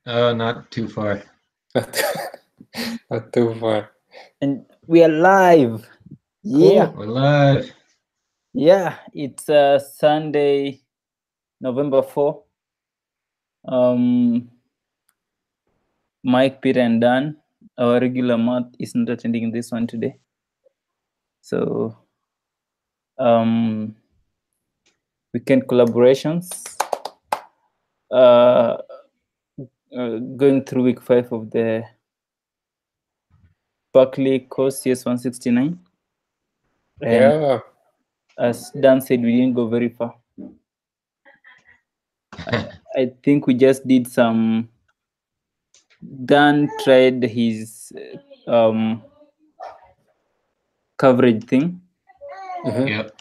Not too far. Not too far. And we are live. Yeah. Cool. We're live. Yeah. It's Sunday, November 4. Mike, Peter, and Dan, our regular Matt, is not attending this one today. So weekend collaborations. Going through week 5 of the Berkeley course, CS 169. And Yeah. as Dan said, we didn't go very far. I think we just did some. Dan tried his coverage thing. Yep.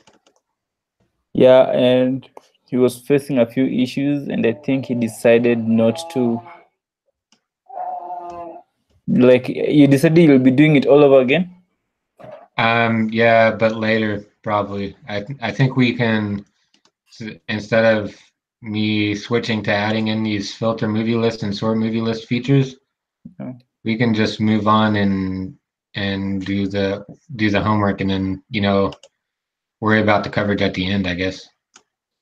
Yeah, and he was facing a few issues, and I think he decided not to. Like, you decided you'll be doing it all over again? Yeah, but later probably. I think we can, instead of me switching to adding in these filter movie list and sort movie list features, Yeah. we can just move on and do the homework, and then worry about the coverage at the end, I guess.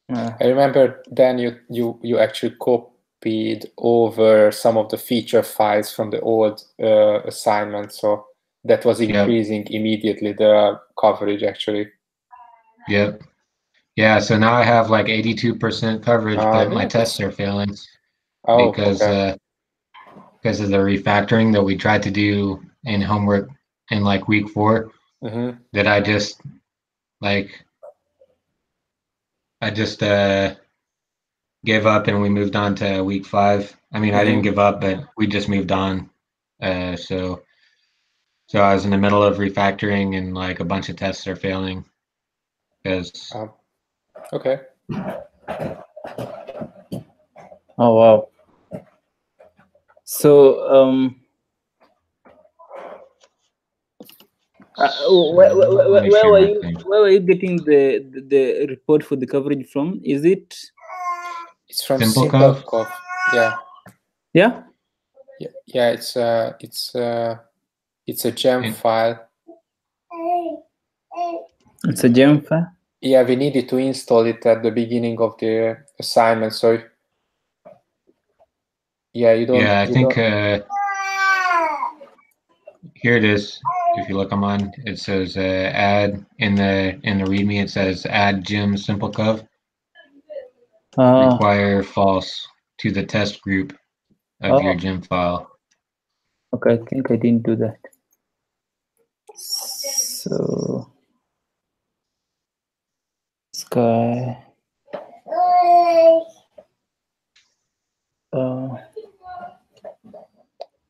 I remember then you actually copied over some of the feature files from the old assignment, so that was increasing immediately the coverage actually. Yep. Yeah, so now I have like 82% coverage, but my yeah, tests are failing because because of the refactoring that we tried to do in homework in like week 4. That I just gave up and we moved on to week 5. I mean, I didn't give up, but we just moved on. So I was in the middle of refactoring and like a bunch of tests are failing because. Okay. Oh wow. So where were you getting the report for the coverage from? Is it? It's from SimpleCov? Yeah. Yeah. Yeah. It's a gem file. It's a gem file. Yeah, we needed to install it at the beginning of the assignment, so yeah, you don't. Yeah, I think here it is. If you look on mine, it says add in the README. It says add gem SimpleCov. Require false to the test group of your gem file. Okay, I think I didn't do that. So Sky. I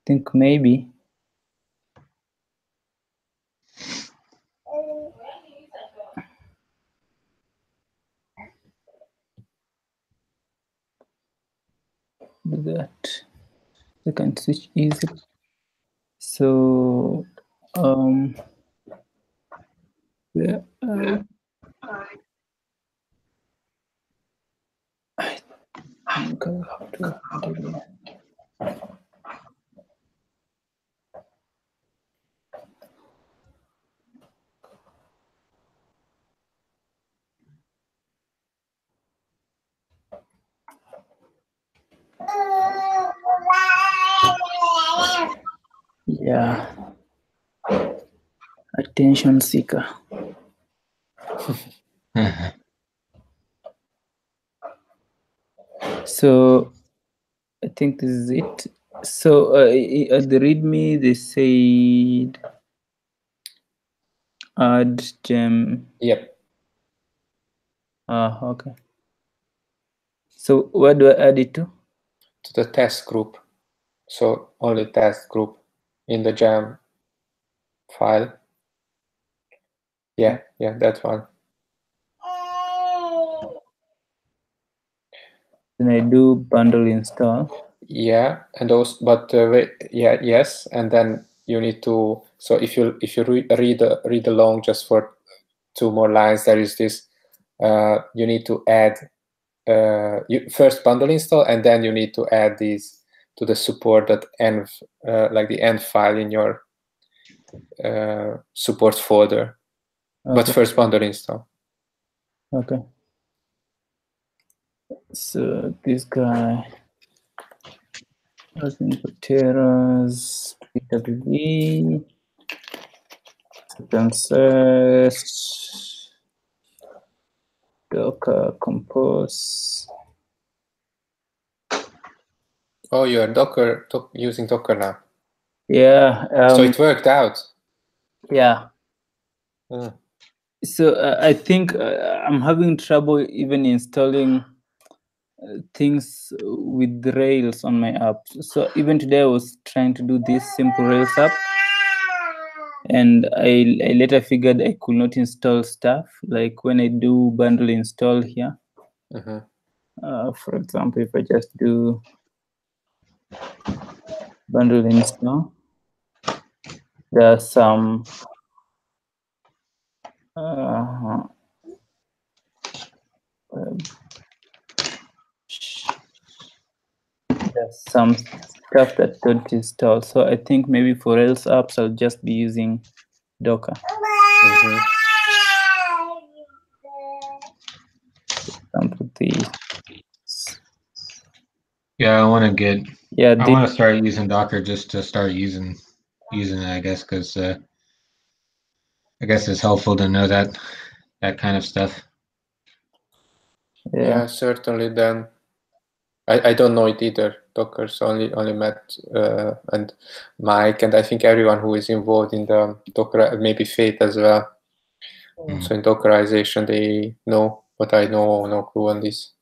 think maybe. Do that. I can switch easily. So yeah. I think I have to open it again. Yeah. Attention seeker. So I think this is it. So at the README they said add gem. Yep. Okay. So where do I add it to? To the test group. So only test group in the gem file. Yeah, that one. Then I do bundle install. Yeah, and those, but yes, and then you need to. So if you read along just for 2 more lines, there is this. You need to add. You first bundle install, and then you need to add these to the support.env, like the env file in your support folder. Okay. But first bundle install. Okay. So this guy has Inputeras, PWD, sequences, Docker Compose. Oh, you're using Docker now. Yeah. So it worked out. Yeah. So I think I'm having trouble even installing things with the Rails on my app. So even today I was trying to do this simple Rails app, and I later figured I could not install stuff like when I do bundle install here. For example, if I just do bundle install, there are some there's some stuff that don't install. So I think maybe for Rails apps, I'll just be using Docker. Yeah, I want to get. Yeah, I want to start using Docker just to start using it, I guess, because I guess it's helpful to know that kind of stuff. Yeah, certainly. Then I don't know it either. Docker's only Matt and Mike, and I think everyone who is involved in the Docker, maybe Faith as well. So in Dockerization, they know, but I know no clue on this.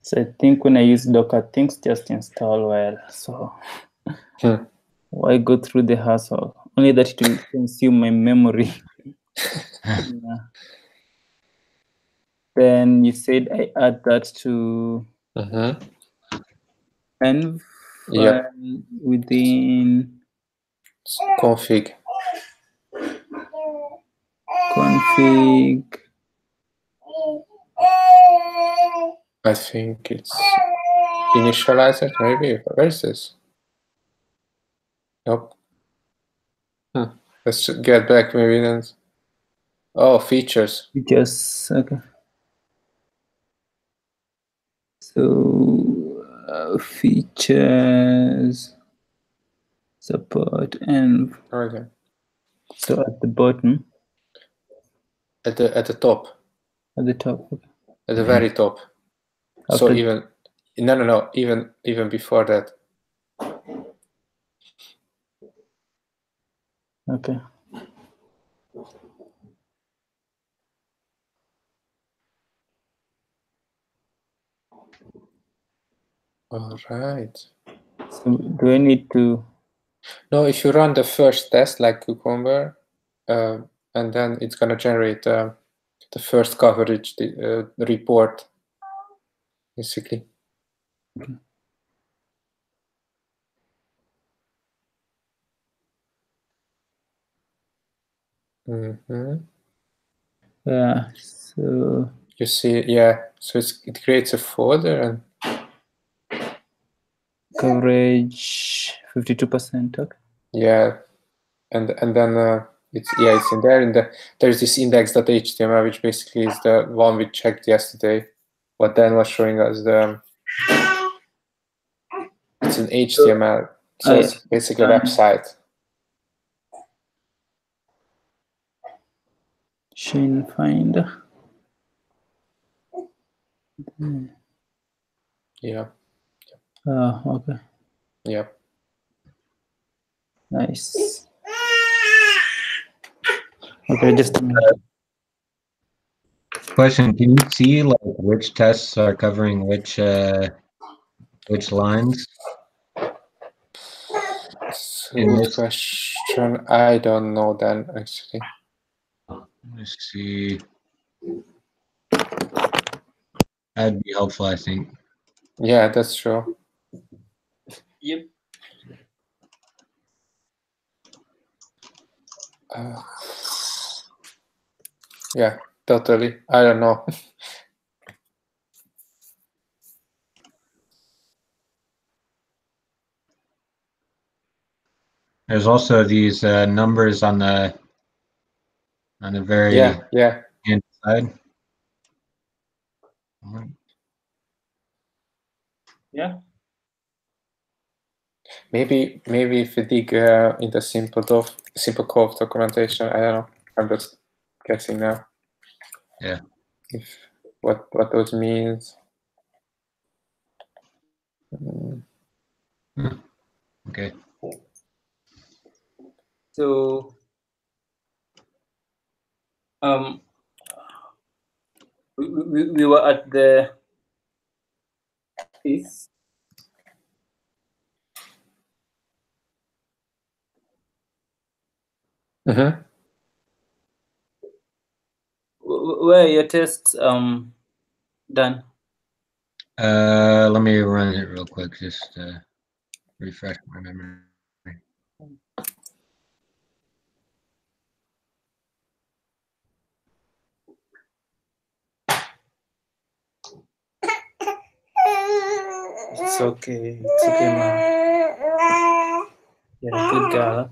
So I think when I use Docker, things just install well. So why go through the hassle? Only that it will consume my memory. Yeah. Then you said I add that to env within config. I think it's initializer, maybe. Where is this? Nope. Let's get back maybe then. Oh, features. Features, okay. So features, support, and okay. So at the bottom. At the top. At the top. Okay. At the very top. After so even no, even before that. Okay. All right. So do I need to? No, if you run the first test like Cucumber, and then it's gonna generate the first coverage report, basically. Okay. Yeah. So you see, yeah. So it creates a folder and coverage 52%. Okay. Yeah, and then it's in there. And there's this index.html, which basically is the one we checked yesterday. But then was showing us it's an HTML, so it's basically a website. Chain finder. Yeah. Okay. Yeah. Nice. Okay, just a minute. Question: can you see like which tests are covering which lines? Good question. I don't know then actually. Let's see. That'd be helpful, I think. Yeah, that's true. Yep. Yeah, totally. I don't know. There's also these numbers on the very end side. Yeah. Maybe if we dig into simple code documentation, I don't know. I'm just guessing now. Yeah. If what those means. Okay. So we were at the is Mm-hmm. where are your tests done? Let me run it real quick, just refresh my memory. It's okay. It's okay, man. You're a good girl.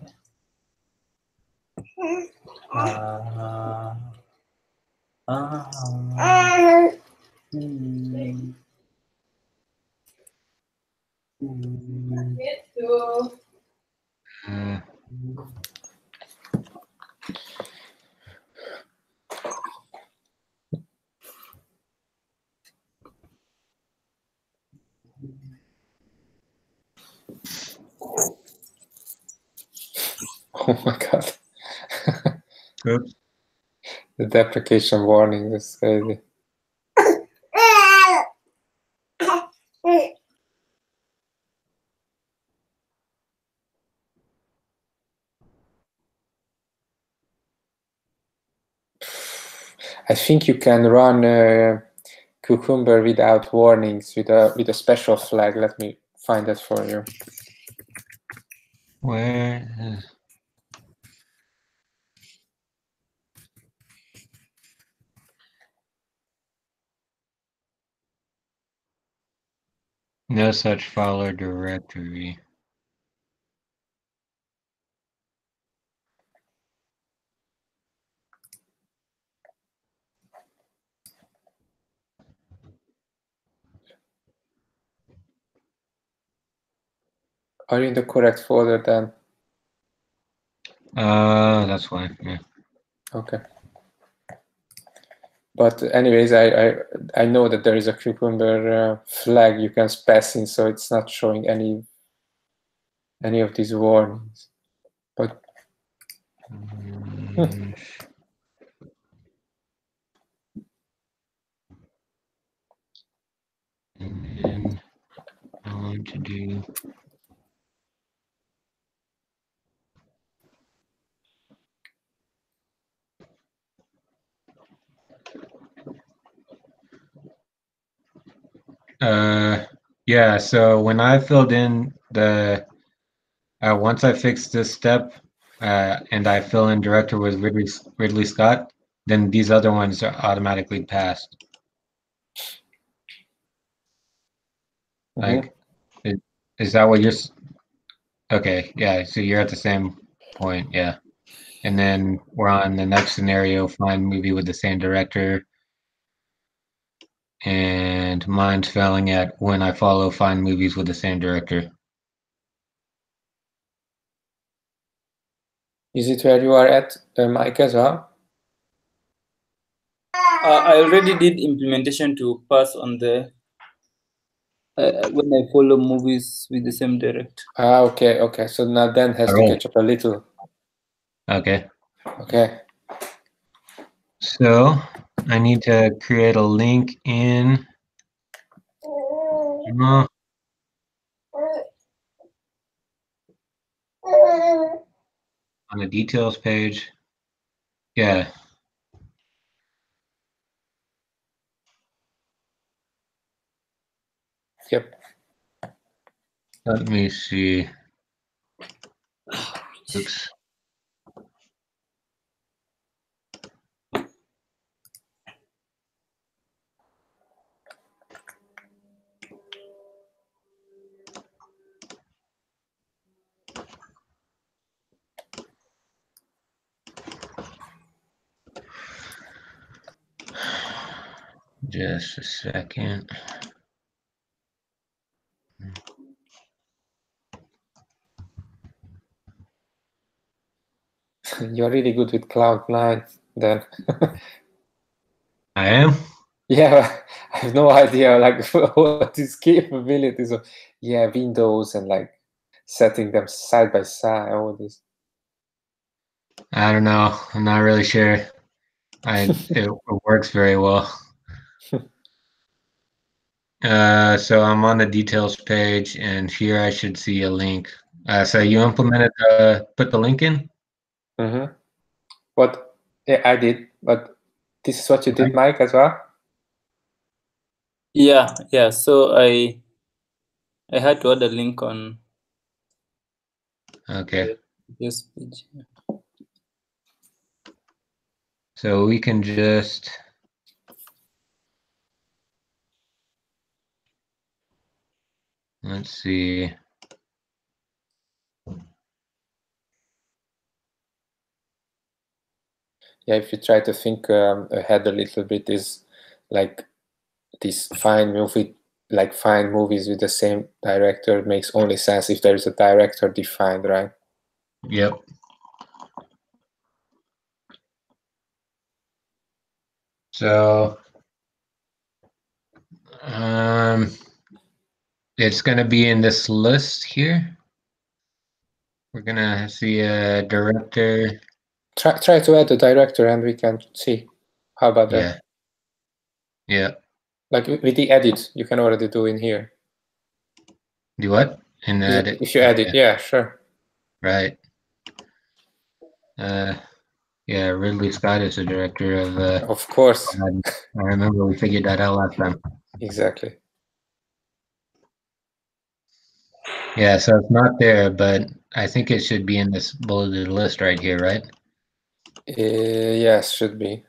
Oh my god. Oops. The deprecation warning is crazy. I think you can run Cucumber without warnings with a special flag. Let me find that for you. Where is... No such file or directory. Are you in the correct folder then? That's fine. Yeah. Okay. But anyways, I know that there is a Cucumber flag you can pass in, so it's not showing any of these warnings. But And then I want to do... Yeah, so when I filled in the once I fix this step and I fill in director with Ridley Scott, then these other ones are automatically passed. Like, is that what you're... Okay, yeah, so you're at the same point, yeah. And then we're on the next scenario, find movie with the same director. And mine's failing at when I follow find movies with the same director. is it where you are at, Mike, as well? I already did implementation to pass on the when I follow movies with the same director. Ah, okay, okay. So now Dan has to catch up a little. Okay. Okay. So I need to create a link in on the details page. Yeah. Yep. Let me see. Oops. Just a second. You're really good with Cloud9 then. I am? Yeah, I have no idea like what these capabilities of Windows and like setting them side by side, all this. I don't know. I'm not really sure. It works very well. So I'm on the details page, and here I should see a link. So you implemented put the link in? Mm-hmm. What? Yeah, I did, but this is what you did, Mike, as well? Yeah. So I had to add a link on. Okay. This page. So we can just. Let's see. Yeah, if you try to think ahead a little bit, is like this find movies with the same director makes only sense if there is a director defined, right? Yep. So it's going to be in this list here. We're going to see a director. Try to add a director and we can see. How about that? Yeah. Like with the edit, you can already do in here. Do what? In the edit? If you edit, yeah, sure. Right. Yeah, Ridley Scott is the director of. Of course. I remember we figured that out last time. Exactly. Yeah, so it's not there, but I think it should be in this bulleted list right here, right? Yes, should be.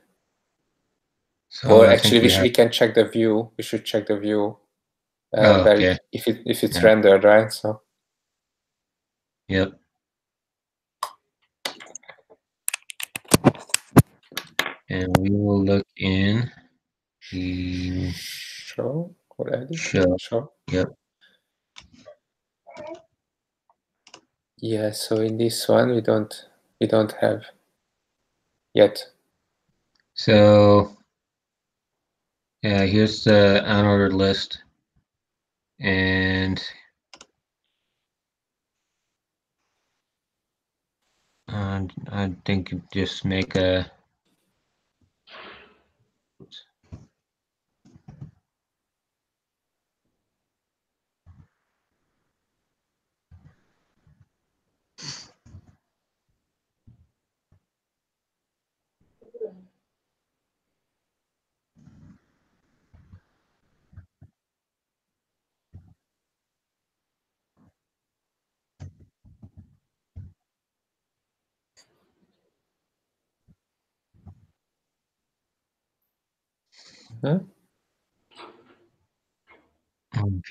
So or actually, we can check the view. We should check the view. Okay. If it's rendered, right? So. Yep. And we will look in the show or edit. Show. Yep. Yeah, so in this one we don't have yet. So yeah, here's the unordered list. And I think just make a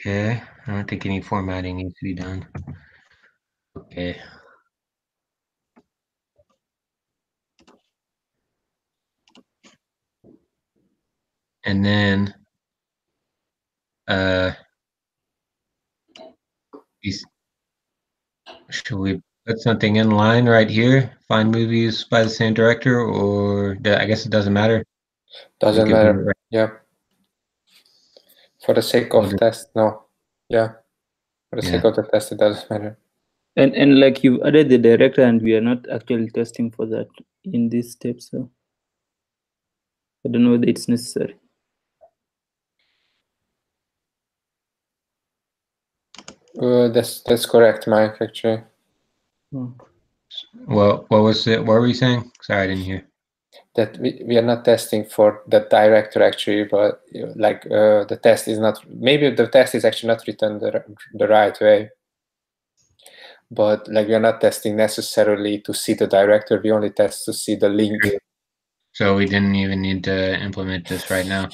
Okay, I don't think any formatting needs to be done. Okay. And then should we put something in line right here? Find movies by the same director, or I guess it doesn't matter. Doesn't matter. Right. Yeah. For the sake of test, no. Yeah. For the sake of the test, it doesn't matter. And like you added the director, and we are not actually testing for that in this step, so I don't know whether it's necessary. That's correct, Mike. Actually. Well, what was it? What were you saying? Sorry, I didn't hear. That we are not testing for the director actually, but like the test is not. Maybe the test is actually not written the right way. But like we are not testing necessarily to see the director. We only test to see the link. So we didn't even need to implement this right now.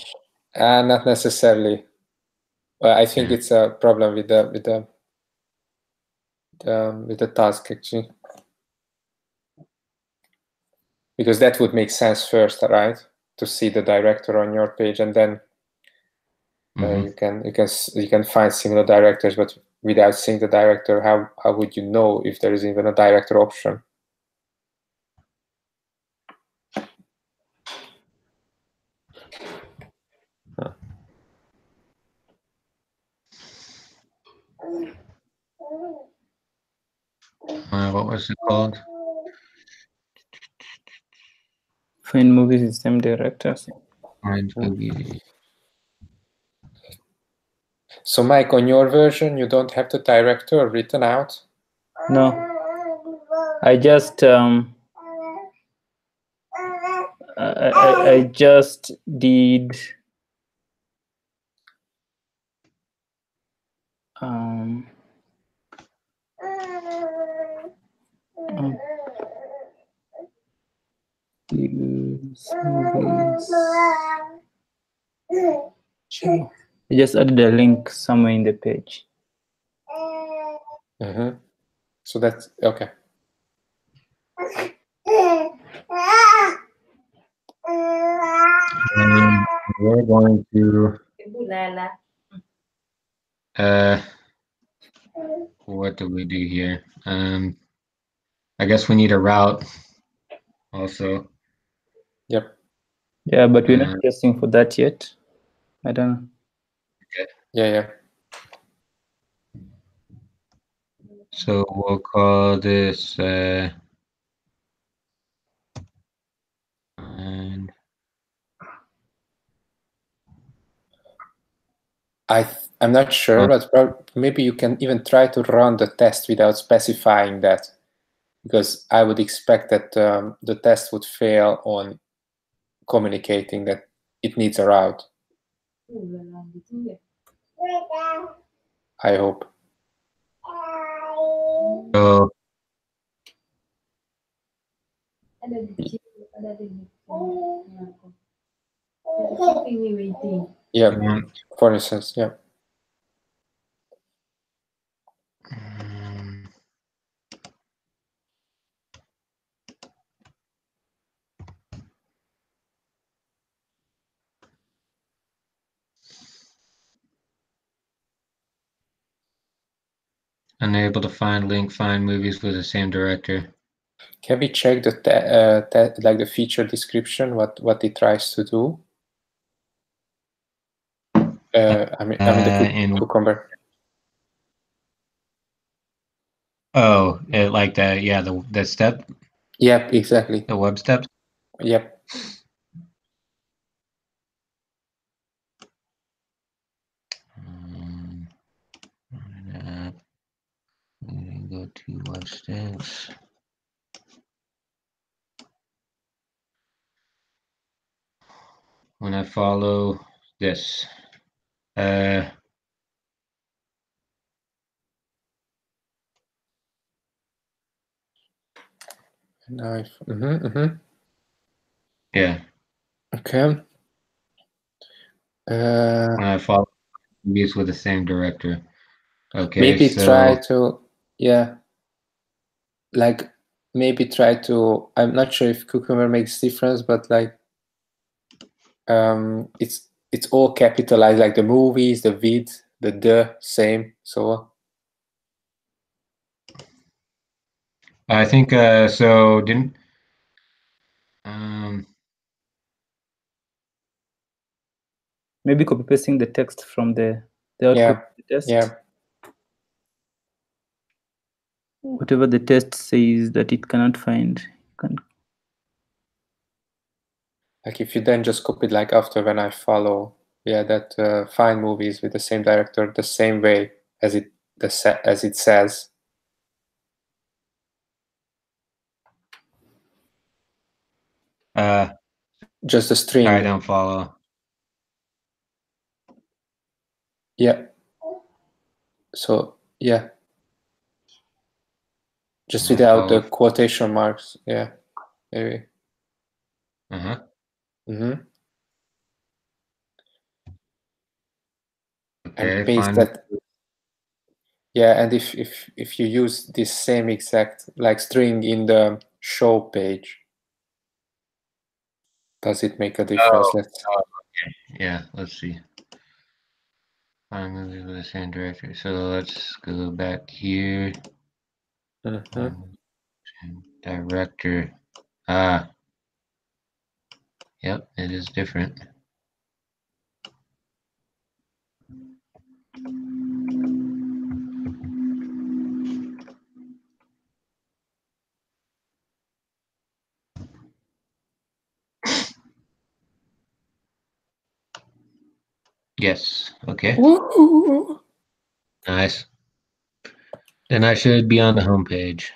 Not necessarily. I think it's a problem with the task actually, because that would make sense first, right? To see the director on your page and then You can find similar directors, but without seeing the director, how would you know if there is even a director option? What was it called? Find movies with same directors. Find movies. So, Mike, on your version, you don't have the director written out? No, I just I just did I just added a link somewhere in the page. So that's okay. We're going to what do we do here? I guess we need a route also. Yep. Yeah, but we're not testing for that yet. I don't know. Okay. Yeah. So we'll call this and I'm not sure, but maybe you can even try to run the test without specifying that, because I would expect that the test would fail on communicating that it needs a route. I hope. so yeah, for instance, yeah. Unable to find link, find movies with the same director. Can we check the like the feature description, what it tries to do? I mean the Cucumber. Oh, like the step. Yep, exactly. The web steps. Yep. Go to web steps. When I follow this, Knife. Yeah. Okay. When I follow movies with the same director. Okay. Maybe try to, like maybe try to. I'm not sure if Cucumber makes difference, but like, it's all capitalized, like the movies, the vid, the same. So I think so. Didn't maybe copy pasting the text from the output of the test. Yeah. Whatever the test says that it cannot find, like if you then just copy like after when I follow, that find movies with the same director the same way as it says. Just the string. I don't follow. Yeah. So yeah. Just without the quotation marks. Yeah. Maybe. Okay, And paste that. Yeah, and if you use this same exact like string in the show page, does it make a difference? Okay. Yeah, let's see. Find movies with the same director. So let's go back here. Director. Ah. Yep, it is different. Yes. Okay. Woo! Nice. Then I should be on the home page.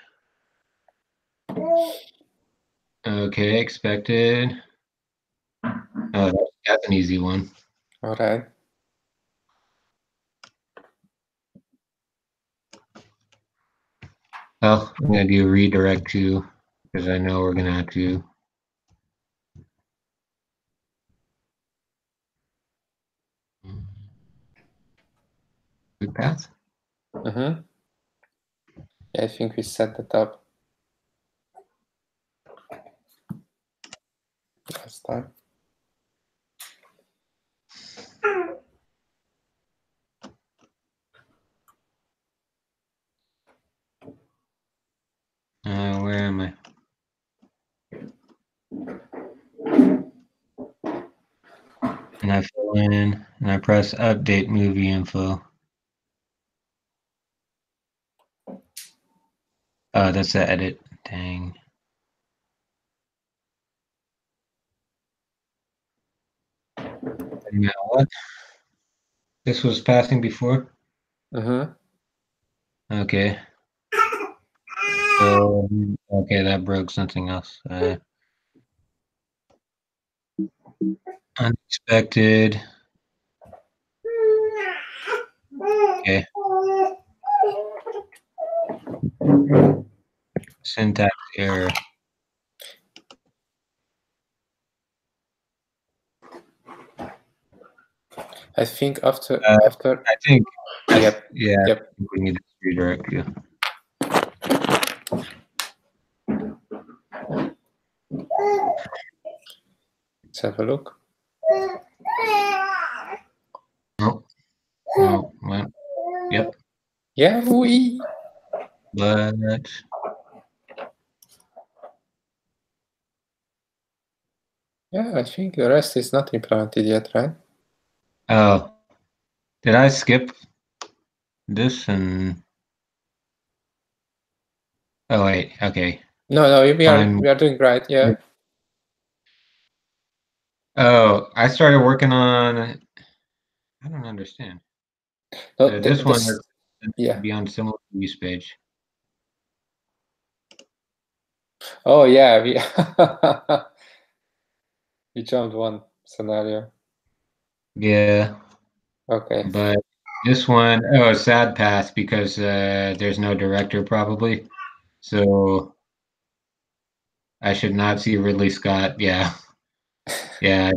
Okay, expected. Oh, that's an easy one. All right. Well, I'm gonna do redirect to because I know we're gonna have to. Good path. Yeah, I think we set that up last time. Where am I? And I fill in and I press update movie info. Oh, that's the edit. Dang. Now what? This was passing before? Okay. So, okay, that broke something else. Unexpected. Okay. Syntax error. I think after. I think. Yep. Yeah. Yep. I think we need to redirect you. Let's have a look. Nope. No. Well, yep. Yeah, we. But Yeah, I think the rest is not implemented yet, right? oh, did I skip this and? Oh wait. Okay. No, we Fine. are doing right. Yeah. Oh, I started working on. I don't understand. No, This one is yeah. beyond similar use page. Oh yeah, we we jumped one scenario. Yeah. Okay. But this one, oh, sad pass because there's no director probably. So I should not see Ridley Scott. Yeah. Yeah.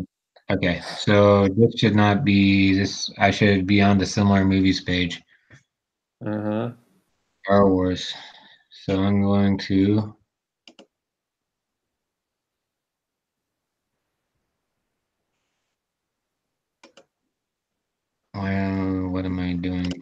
Okay. So this should not be this. I should be on the similar movies page. Star Wars. So I'm going to. Well, what am I doing?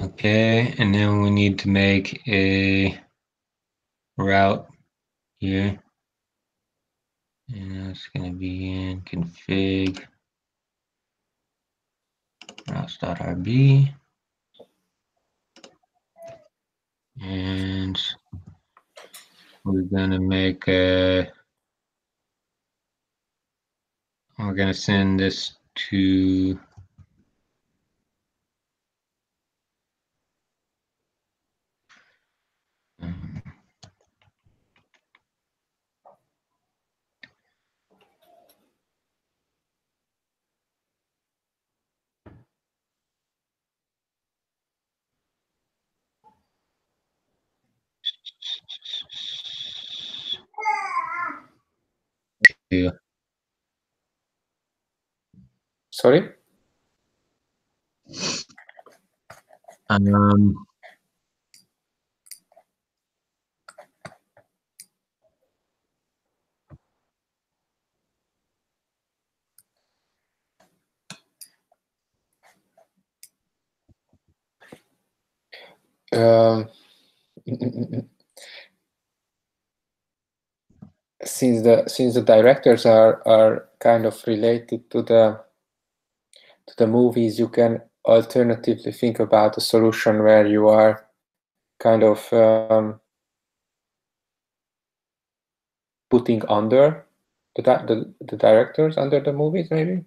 Okay, and then we need to make a route here. And it's going to be in config routes.rb. And we're going to make a, we're going to send this to Yeah. Sorry? Since the directors are kind of related to the movies, you can alternatively think about a solution where you are kind of putting under the directors under the movies, maybe.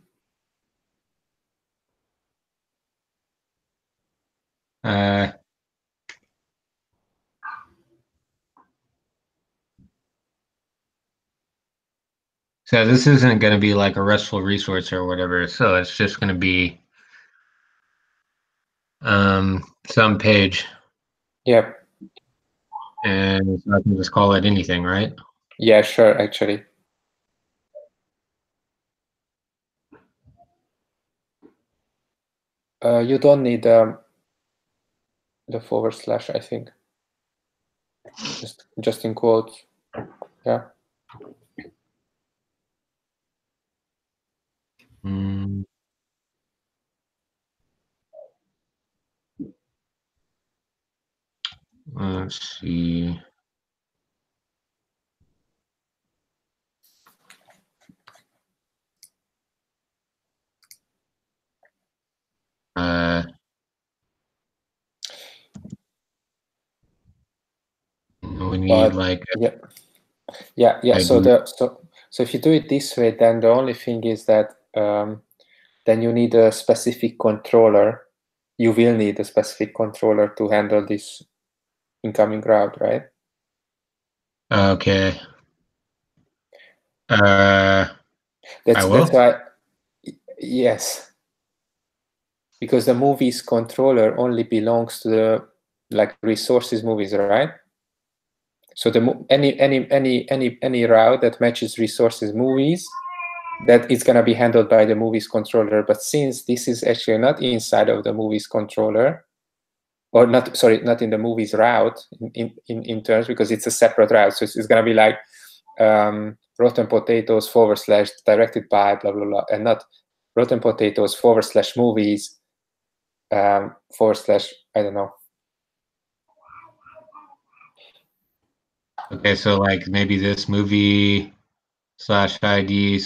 So this isn't going to be like a RESTful resource or whatever. So it's just going to be some page. Yep. And I can just call it anything, right? Yeah, sure, actually. You don't need the // I think. Just in quotes. Yeah. Let's see. We need like yeah. So if you do it this way, then the only thing is that then you need a specific controller. You will need a specific controller to handle this incoming route, right? Okay. That's why. Yes. Because the movies controller only belongs to the resources movies, right? So any route that matches resources movies, that is going to be handled by the movies controller. But since this is actually not inside of the movies controller, or not in the movies route in terms, because it's a separate route, so it's going to be like Rotten Potatoes / directed by blah blah blah, and not Rotten Potatoes / movies / I don't know. Okay, so like maybe this movie /ID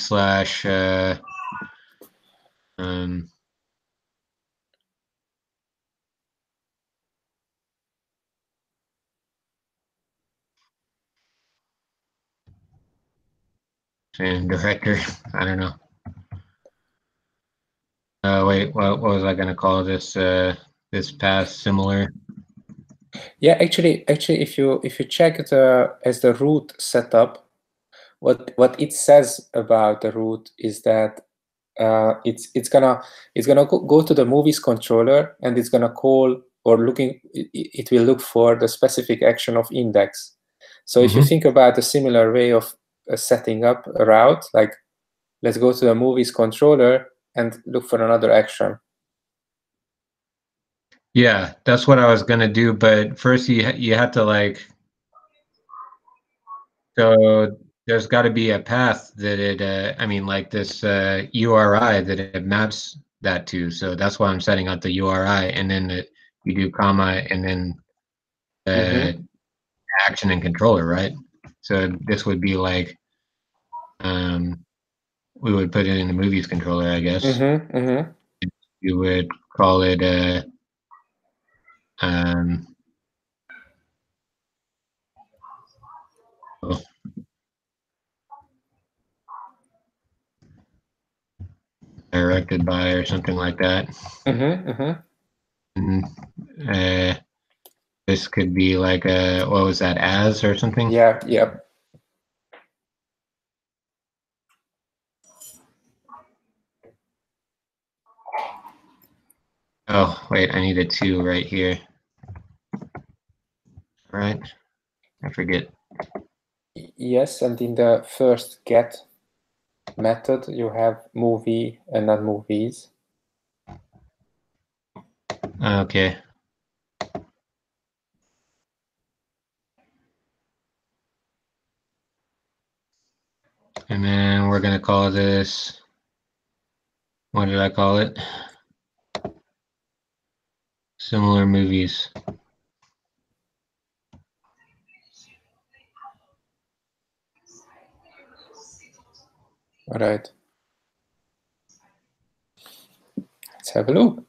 and director. I don't know. Wait, what was I gonna call this? This path similar. Yeah, actually, if you check as the root setup, what it says about the root is that it's gonna go to the movies controller, and it's gonna call it will look for the specific action of index. So if you think about a similar way of setting up a route, like let's go to the movies controller and look for another action. Yeah, that's what I was gonna do, but first you have to like. So there's got to be a path that it. I mean, like this URI that it maps that to. So that's why I'm setting up the URI, and then you do comma, and then action and controller, right? So this would be like, we would put it in the movies controller, I guess. You would call it directed by or something like that. And, this could be like what was that, as or something? Yeah, yep. Oh, wait, I need a 2 right here. Right? I forget. Yes, and in the first get, method, you have movie and not movies. Okay. And then we're going to call this, what did I call it? Similar movies. All right. Let's have a look.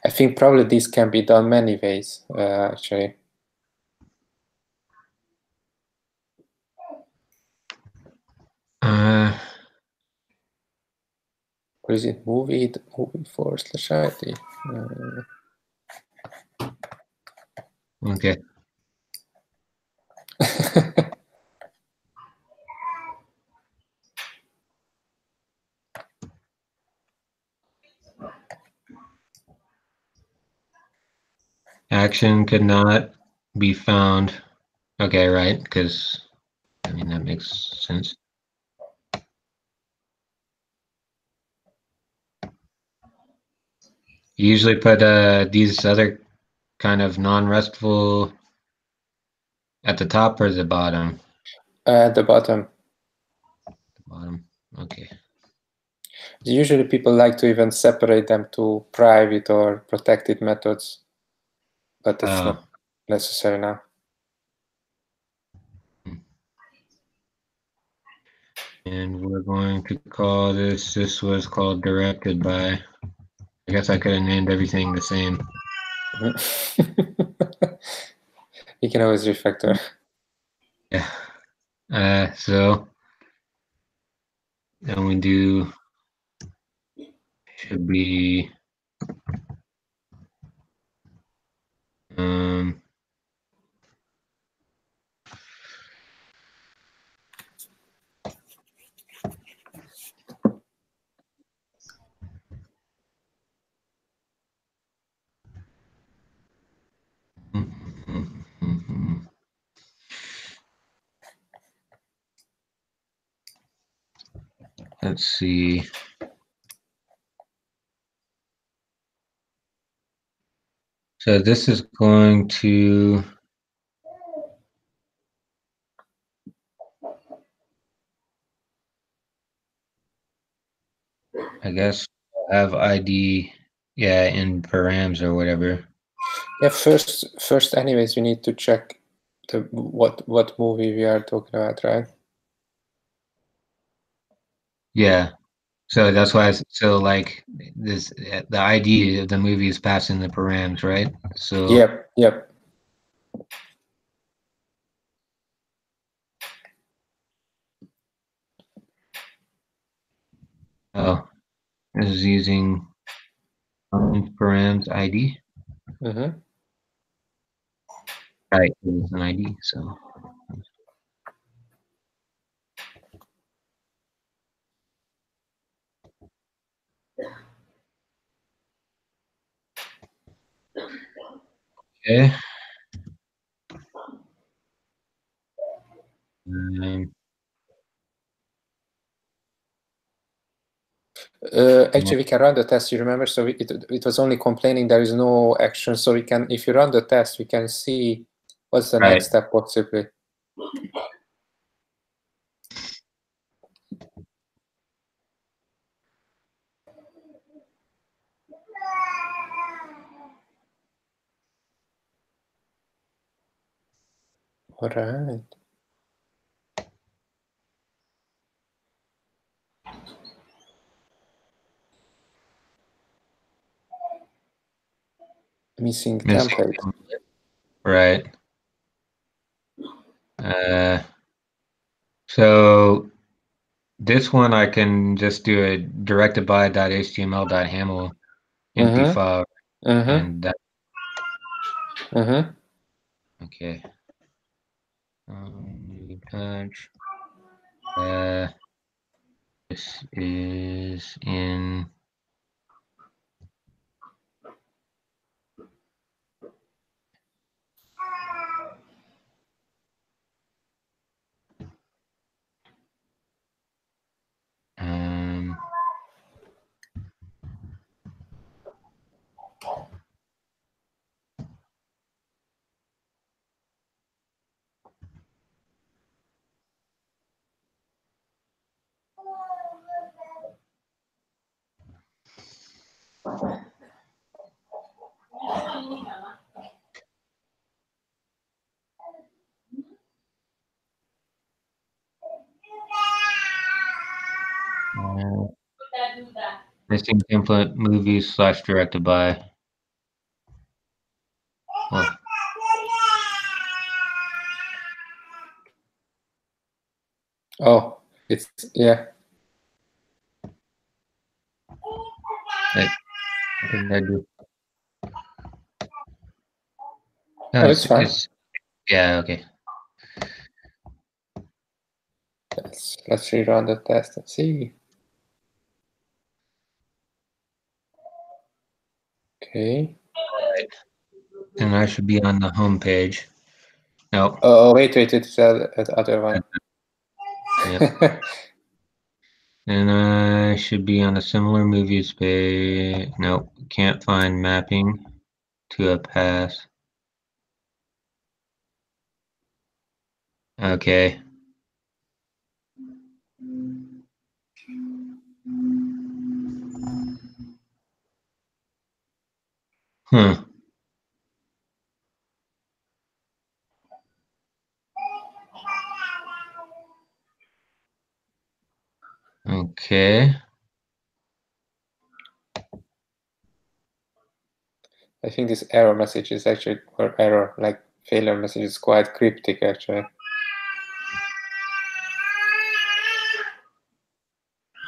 I think probably this can be done many ways, actually. Or is it movie /IT? Okay. Action could not be found. Okay, right? Because, I mean, that makes sense. You usually put these other kind of non-restful at the top or the bottom? At the bottom. The bottom. Okay. Usually people like to even separate them to private or protected methods, but it's not necessary now. And we're going to call this was called directed by. I guess I could have named everything the same. You can always refactor. Yeah. So then we do, should be, let's see. So this is going to, I guess, have ID, yeah, in params or whatever. Yeah, first anyways, we need to check what movie we are talking about, right? Yeah. So that's why, so like this, the ID of the movie is passing the params, right? So Yep. Oh, this is using params ID. Mm-hmm. Right, it's an ID. So. Okay. Actually, we can run the test. You remember? So it was only complaining there is no action. So we can, if you run the test, we can see what's the next step possibly. All right. Missing template. Right. So this one I can just do a directed by .html.haml empty file, and that. Okay. Touch. This is in. Missing template movies / directed by. Well, oh, it's yeah. what did I do? No, it's fine. Yeah, okay. Let's rerun the test and see. Okay. And I should be on the home page. Nope. Oh, wait, it's the other one. Yep. And I should be on a similar movies page. Nope, can't find mapping to a pass. Okay. Huh. Okay. I think this error message is actually, or error, like failure message is quite cryptic actually.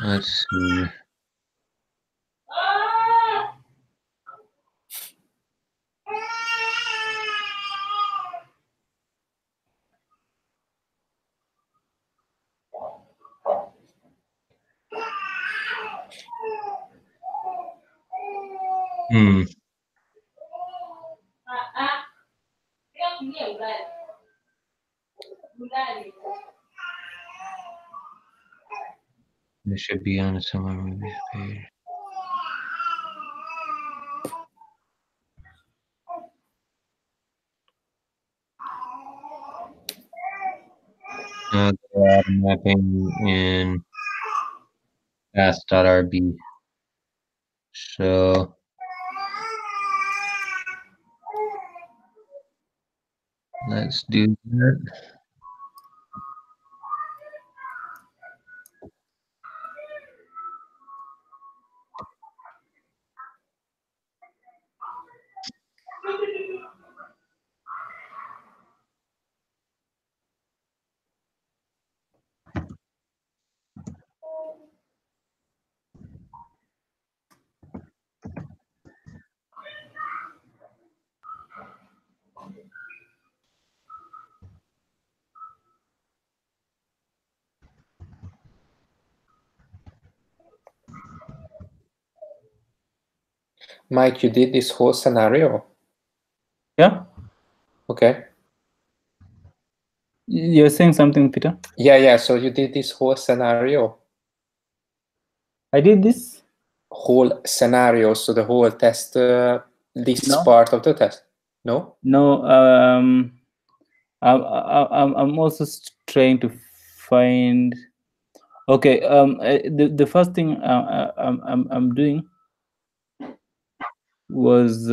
Let's see. Hmm. This should be on a similar movies page. Mapping in pass.rb. So let's do that. Mike, you did this whole scenario? Yeah. Okay. You're saying something, Peter? Yeah. So you did this whole scenario? I did this? Whole scenario, so the whole test, this part of the test? No? No, I'm also trying to find. Okay, the first thing I'm doing was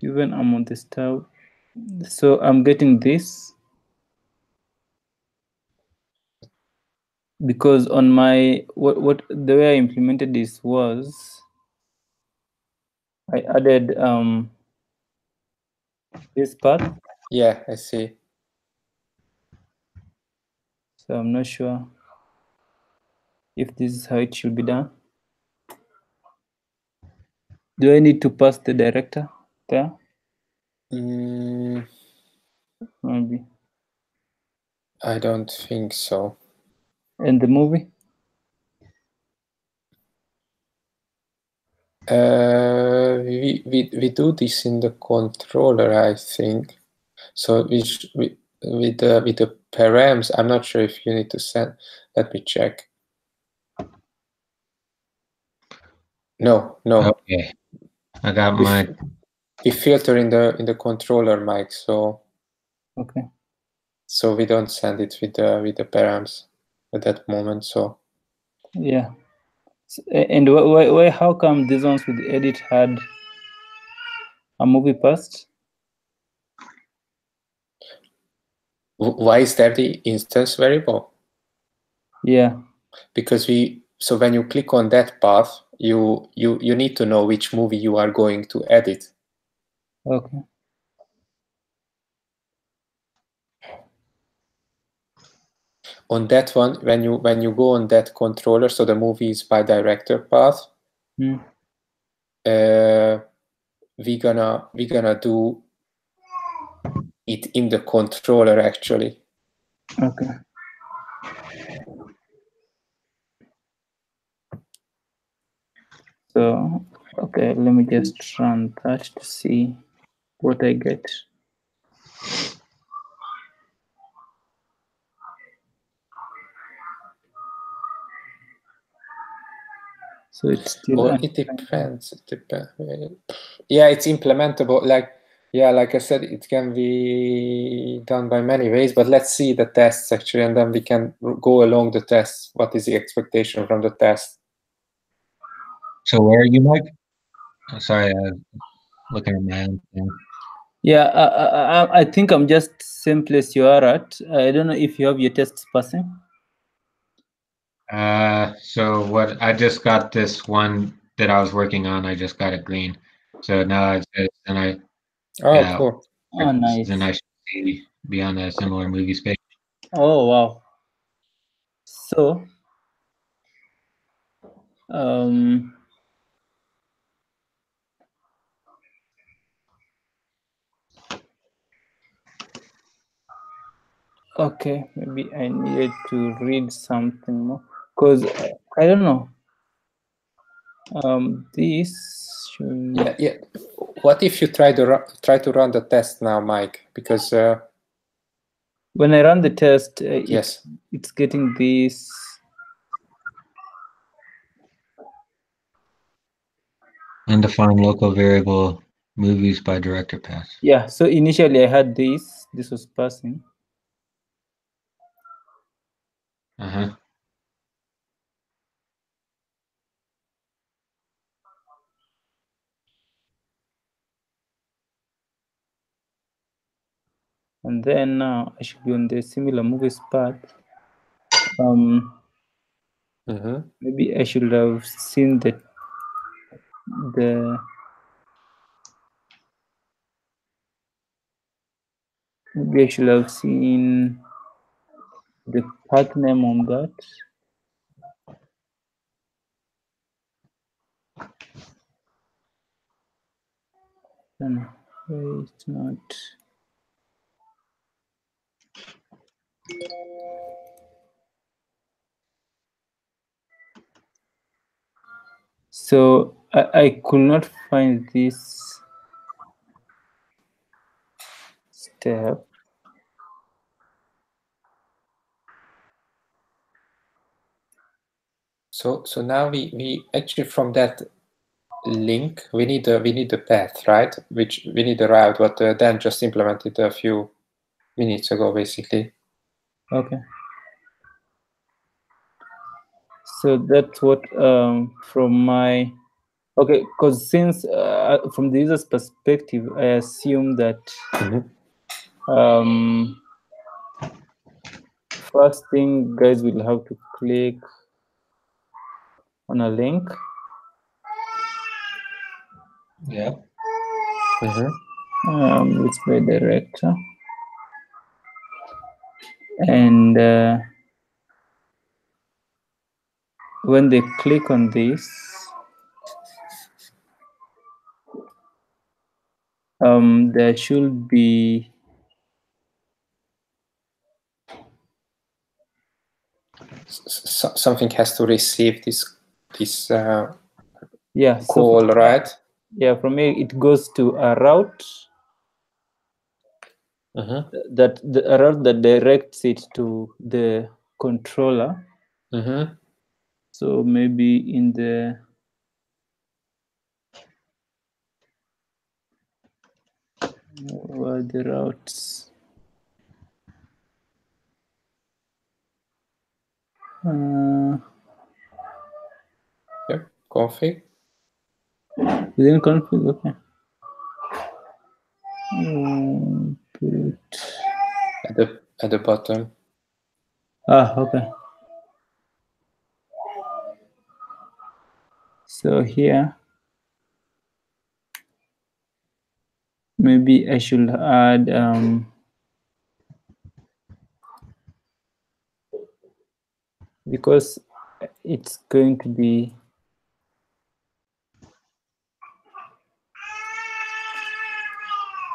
even I'm on this tab, so I'm getting this because on my what the way I implemented this was I added this part. Yeah, I see. So I'm not sure if this is how it should be done. Do I need to pass the director there? Maybe. I don't think so. And the movie? We do this in the controller, I think. So with the params, I'm not sure if you need to send. Let me check. No. Okay, I got my. We filter in the controller, Mike. So okay. So we don't send it with the params at that moment. So yeah. And why? How come these ones with edit had a movie past? Why is there the instance variable? Yeah. Because so when you click on that path, you need to know which movie you are going to edit. Okay. On that one, when you go on that controller, so the movie is by director path, we're gonna do it in the controller actually. Okay. So, okay, let me just run that to see what I get. So it's still. Well, it depends. Yeah, it's implementable. Like I said, it can be done by many ways. But let's see the tests actually, and then we can go along the tests. What is the expectation from the test? So where are you, Mike? Sorry, looking at my own thing. Yeah, I think I'm just same place you are at. I don't know if you have your tests passing. So what I just got this one that I was working on. I just got it green. So now it says, and I. Cool. Oh, nice. Then I should be on a similar movie space. Oh, wow. So, okay, maybe I needed to read something more because I don't know. This should... Yeah. What if you try to run the test now, Mike? Because when I run the test, yes, it's getting this. Undefined local variable movies by director path. Yeah. So initially I had this. This was passing. And then now I should be on the similar movies path. Maybe I should have seen the maybe I should have seen the path name on that. No, it's not. So I could not find this step. So now we actually, from that link, we need the path, right? Which we need the route, what Dan just implemented a few minutes ago, basically. Okay. So that's what from my because since from the user's perspective, I assume that first thing, guys will have to click on a link. Yeah. It's by director, and when they click on this, there should be something has to receive this yeah call, so right? Yeah, from here it goes to a route that a route that directs it to the controller. So maybe in the the routes. Yep, config. Within config, okay. at the bottom. Ah, okay. So here, maybe I should add because it's going to be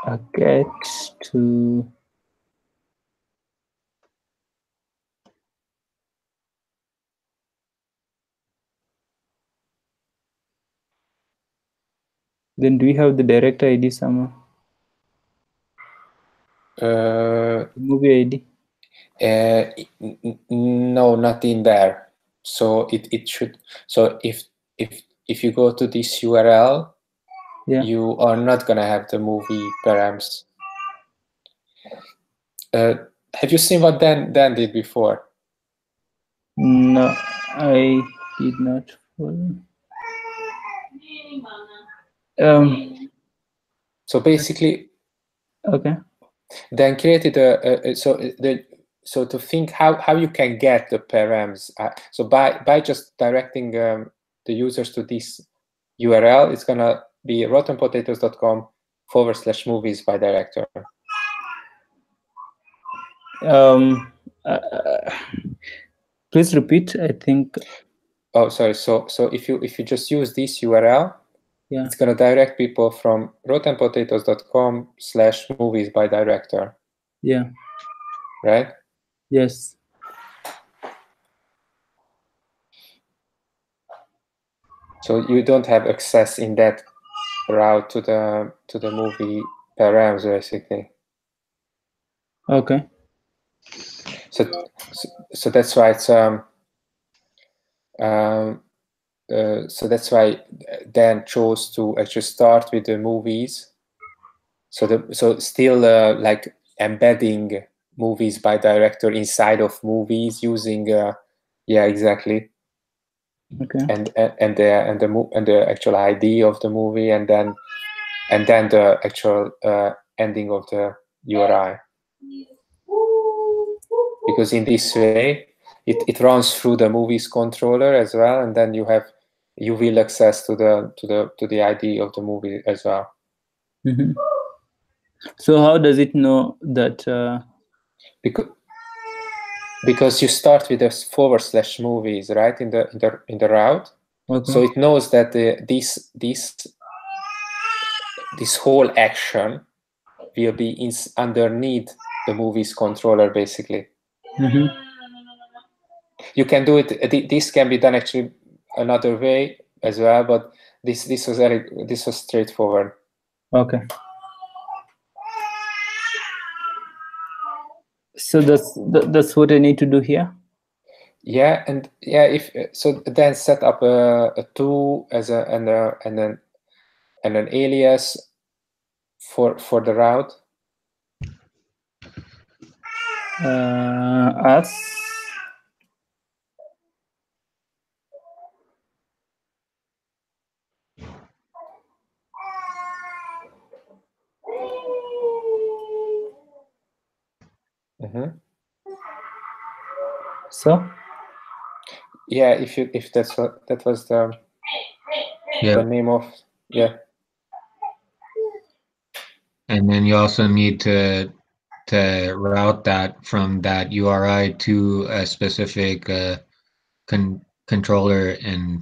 a get to then do we have the direct ID somewhere? Movie ID? No, not in there. So it should. So if you go to this URL, yeah, you are not gonna have the movie params. Have you seen what Dan did before? No, I did not follow. So basically, okay. Dan created so to think how you can get the params. So by just directing the users to this URL, it's gonna be rottenpotatoes.com/movies by director. Please repeat. I think. Oh, sorry. So if you just use this URL, yeah, it's gonna direct people from rottenpotatoes.com/movies by director. Yeah. Right. Yes. So you don't have access in that route to the movie params, basically. Okay. So that's why it's so that's why Dan chose to actually start with the movies. So still like embedding movies by director inside of movies using yeah, exactly. Okay. And the actual ID of the movie, and then the actual ending of the URI. Because in this way, it runs through the movies controller as well, and then you will access to the ID of the movie as well. Mm-hmm. So how does it know that? Because you start with a /movies, right, in the route. Okay. So it knows that this whole action will be underneath the movies controller, basically. Mm-hmm. You can do it. This can be done actually another way as well, but this was straightforward. Okay. So that's what I need to do here. Yeah, and yeah, if so, then set up a tool as and an alias for the route. As Mm-hmm. So yeah, if that's what that was the name of, yeah. And then you also need to route that from that URI to a specific controller and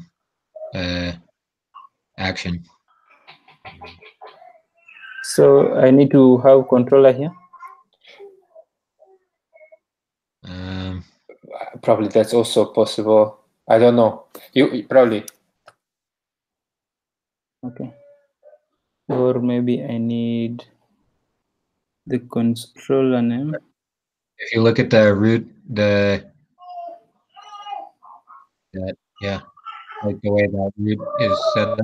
action. So I need to have controller here. Probably that's also possible. I don't know. You probably. Okay. Or maybe I need the controller name. If you look at the root, yeah, like the way that root is set up,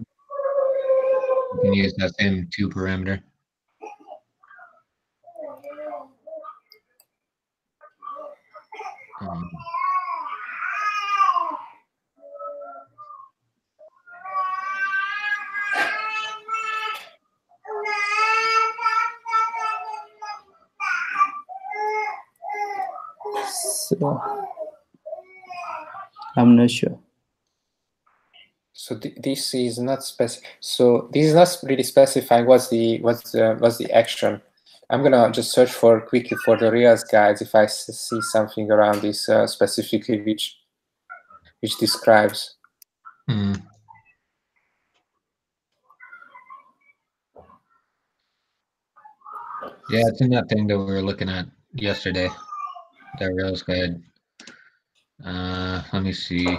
you can use that same 2 parameter. So I'm not sure. So this is not specific. So this is not really specifying what's the action. I'm gonna just search for quickly for the Rails guides if I see something around this specifically which describes. Mm. Yeah, it's in that thing that we were looking at yesterday, that Rails guide. Let me see.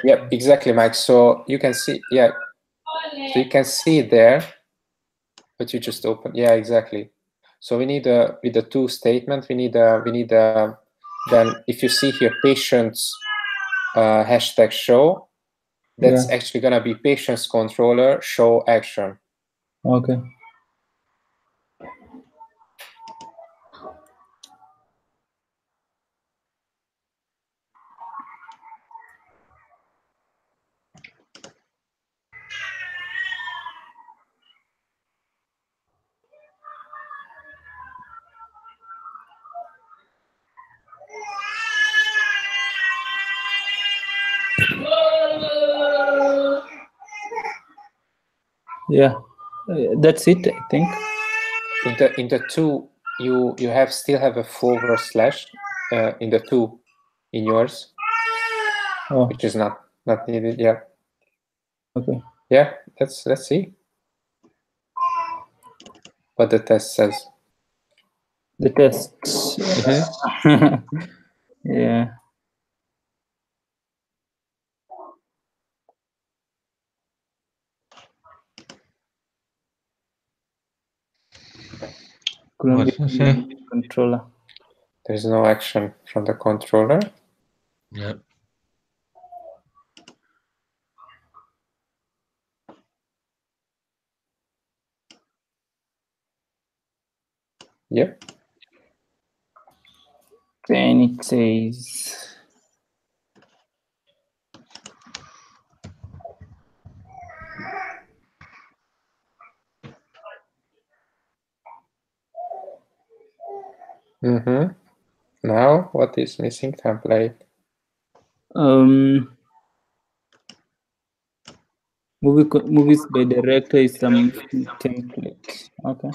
Yep, exactly, Mike. So you can see, yeah. So you can see it there, but you just open. Yeah, exactly. So we need with the to statement. We need then if you see here patients hashtag show, that's actually gonna be patients controller show action. Okay. Yeah, that's it, I think. In the to, you still have a forward slash in the to in yours, which is not needed. Yeah. Okay. Yeah, let's see what the test says. The test. Yeah. What's it say? Controller. There's no action from the controller. Yep. Yep. Then it says Now what is missing? Template. movies by director is some template. Okay.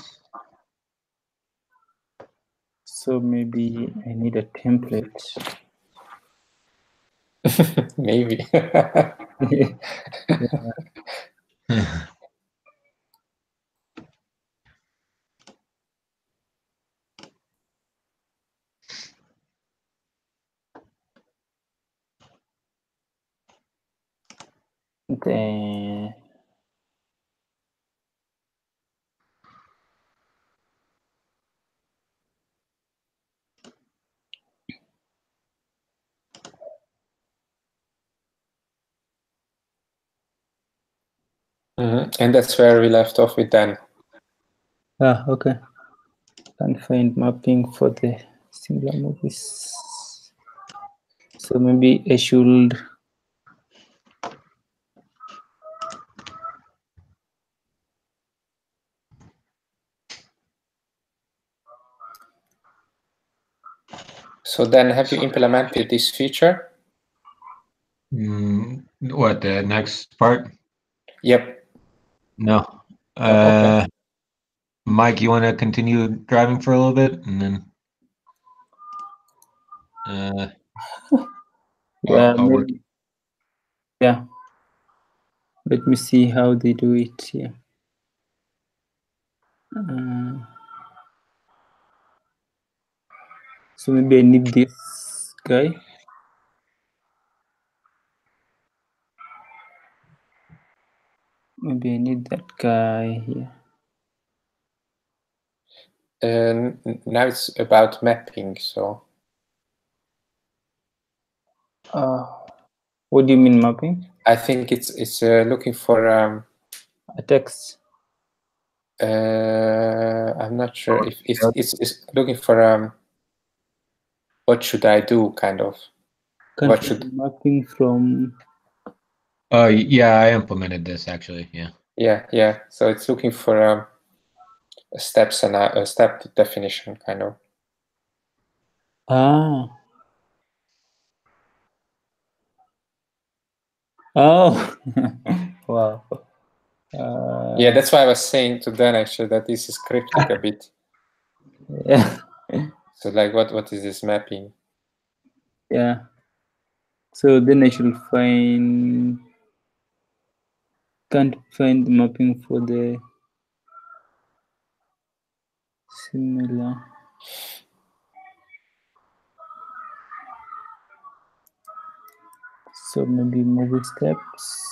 So maybe I need a template. Maybe. Then And that's where we left off with Dan. okay. Can't find mapping for the similar movies. So maybe I should So then have you implemented this feature? What, the next part? Yep. No. Okay. Mike, you want to continue driving for a little bit, and then yeah, I'll work. Yeah. Let me see how they do it here. So maybe I need this guy. Maybe I need that guy here. Now it's about mapping. So. What do you mean mapping? I think it's looking for a text. I'm not sure if it's looking for what should I do kind of. What should mapping from? Oh yeah, I implemented this actually. Yeah. So it's looking for a steps and a step definition kind of. Ah. Oh. Wow. Yeah, that's why I was saying to Dan actually that this is cryptic a bit. Yeah. So like, what is this mapping? Yeah. So then I should can't find the mapping for the similar. So maybe movie steps.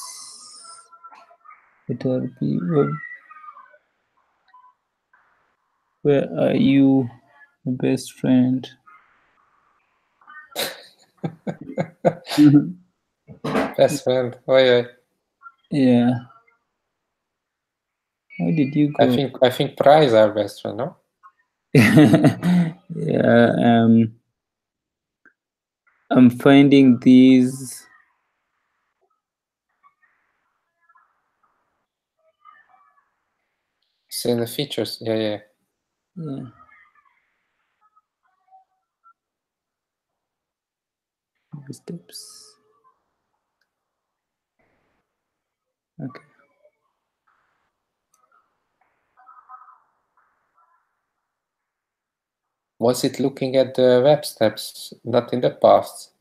It will be where are you, my best friend? Best friend. Oh yeah. Yeah. How did you go? I think Prize our best friend, no? Yeah. I'm finding these. So in the features, yeah. Steps. Okay. Was it looking at the web steps, not in the past?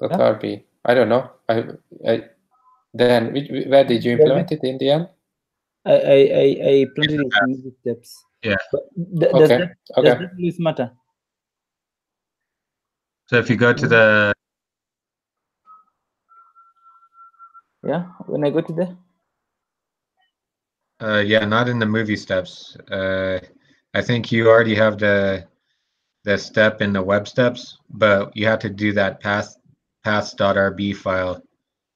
.rb. I don't know. Then where did you implement it in the end? I implemented it in movie steps. Yeah. Does that really matter? So if you go to the when I go to the yeah, not in the movie steps. I think you already have the step in the web steps, but you have to do that paths.rb file.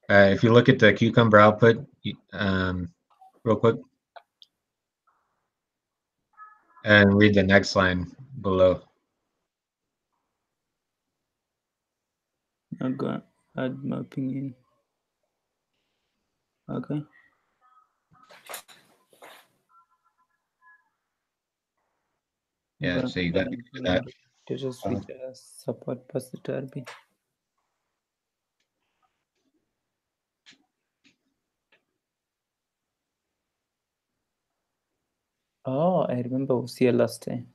If you look at the Cucumber output, real quick, and read the next line below. Okay, add mapping in. Okay. Yeah, so you got to do that. Just with support paths.rb. Oh, I remember we was here last time.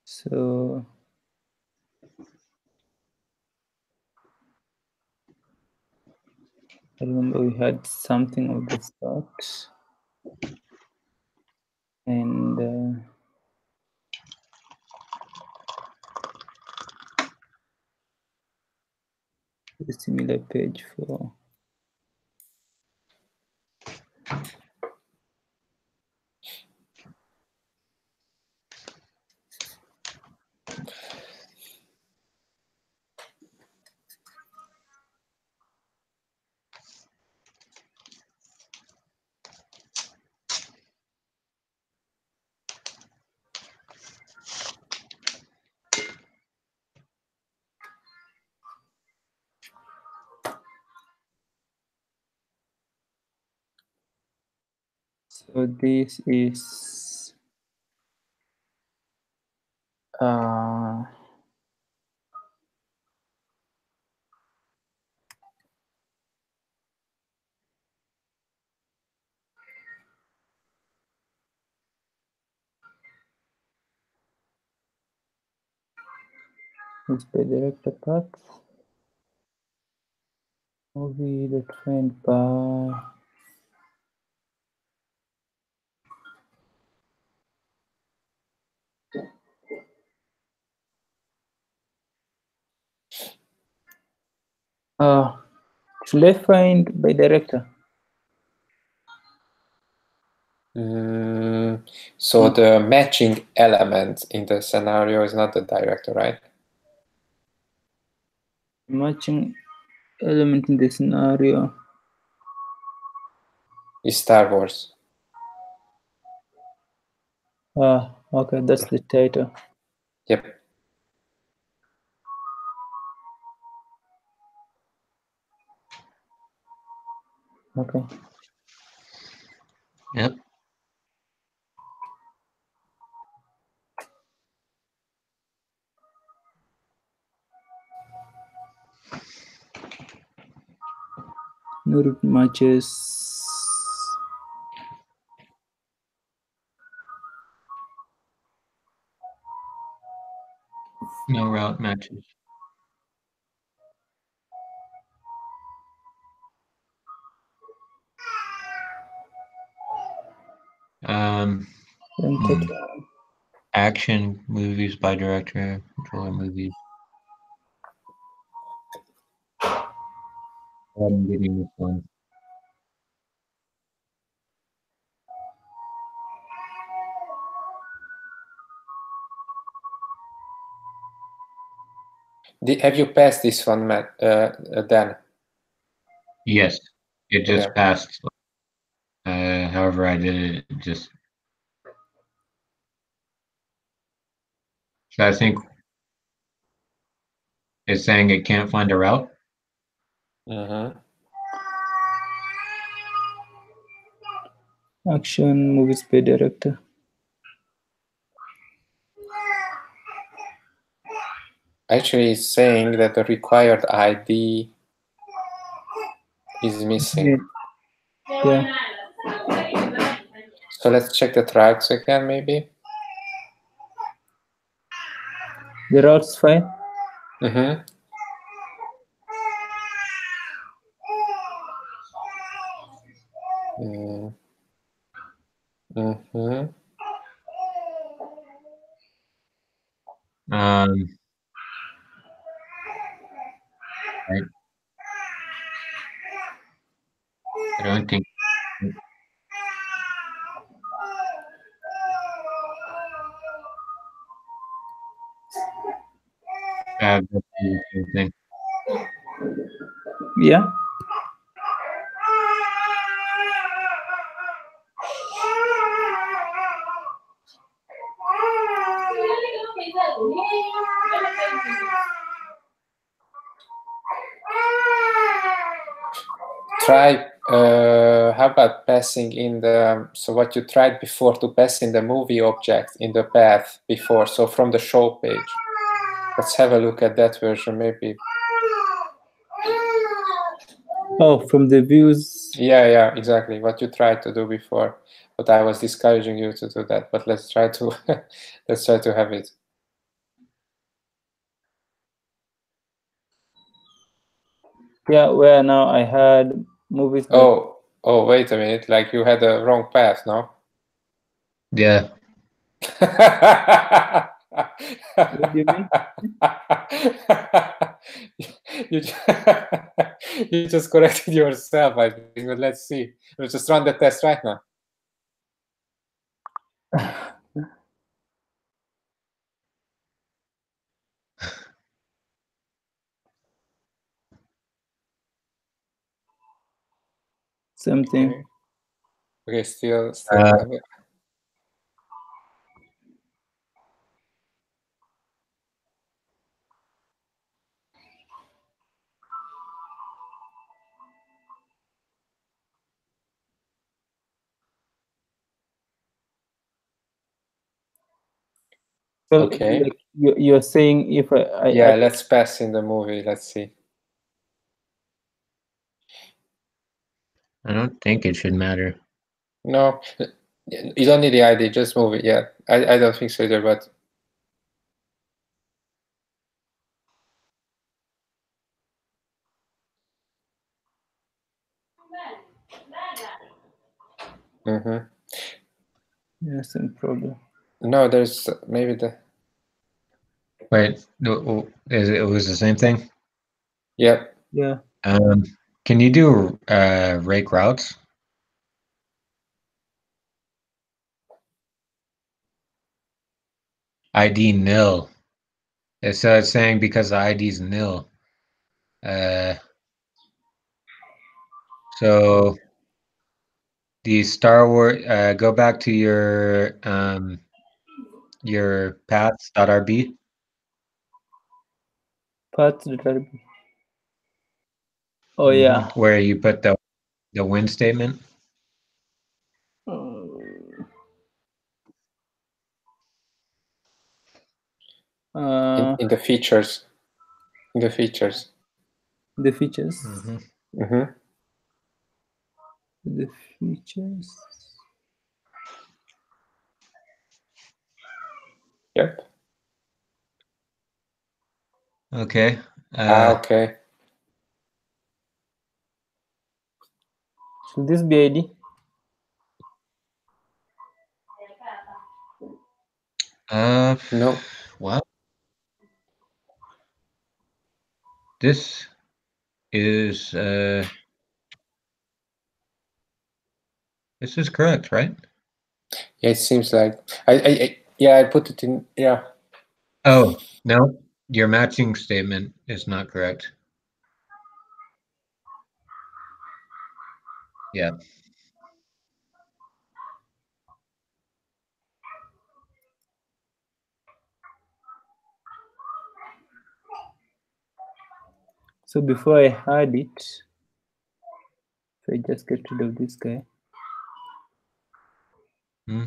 So I remember we had something of the start, and a similar page for. So this is it's by director path. Movie the trend by should I find by director? So the matching element in the scenario is not the director, right? Matching element in the scenario is Star Wars. Okay, that's the title. Yep. Okay. Yep. No route matches. No route matches. Action movies by director, controller movies. I'm getting this one. Have you passed this one, Matt, Dan? Yes, it just passed. However I did it, just... So I think it's saying it can't find a route. Action movies by director. Actually, it's saying that the required ID is missing. Yeah. So let's check the routes again, maybe. The route's fine. Right. I don't think. That's the same thing. Yeah. Try, how about passing in the, so what you tried before to pass in the movie object in the path before, so from the show page. Let's have a look at that version, maybe. Oh, from the views. Yeah, exactly. What you tried to do before, but I was discouraging you to do that. But let's try to let's try to have it. Yeah, where now I had movies. Oh, wait a minute. Like you had a wrong path, no? Yeah. What do you mean? You just corrected yourself, I think, but let's see. We'll just run the test right now. Something. Okay, still. So okay. Like you're saying if I let's pass in the movie. Let's see. I don't think it should matter. No, you don't need the ID. Just move it. Yeah, I don't think so either. But Yes, some problem. No, there's maybe the. Wait, it was the same thing? Yep. Yeah. Can you do rake routes? ID nil. So it's saying because the ID is nil. So the Star Wars, go back to your your paths.rb. Paths.rb. Oh yeah. Where you put the win statement. In the features. In the features. The features. The features. Yep. Okay. Okay. Should this be ID? No. Well, this is correct, right? Yeah, it seems like I put it in. Yeah. Oh no, your matching statement is not correct. Yeah. So before I had it, if I just get rid of this guy. Yeah,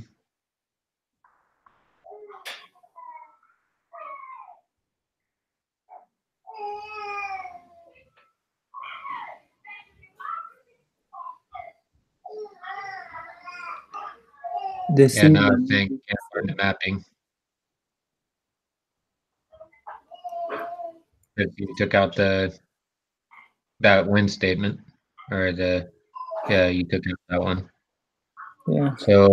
now I think mapping. If you took out that win statement, or you took out that one. Yeah. So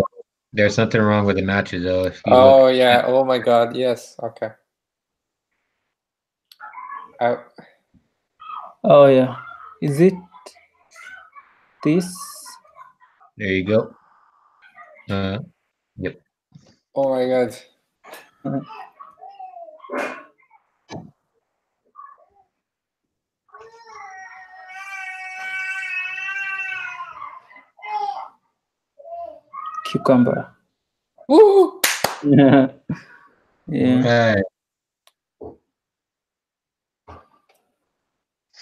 there's something wrong with the matches, though. If you yeah. Oh my God. Yes. Okay. Oh yeah. Is it this? There you go. Yep. Oh my God. Cucumber. Woo! Yeah. Right.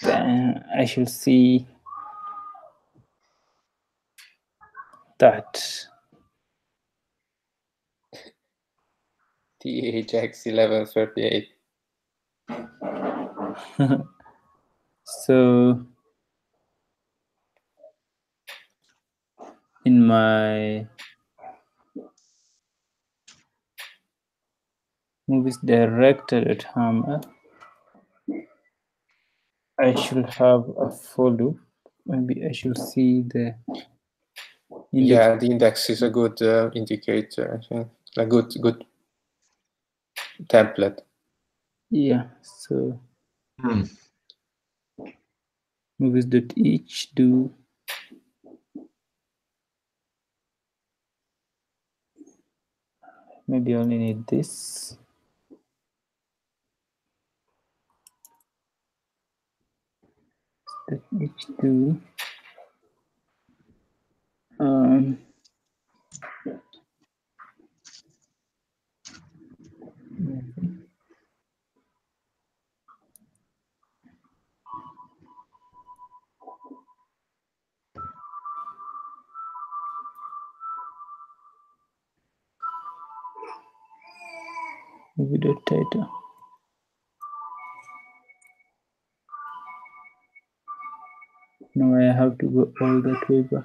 Then I shall see that. THX 1138. So in my movies directed at Hammer, I should have a follow. Maybe I should see the index. Yeah, the index is a good indicator, I think. A good template. Yeah, so movies that each do maybe I only need this. That each do video title. Now I have to go all that way back.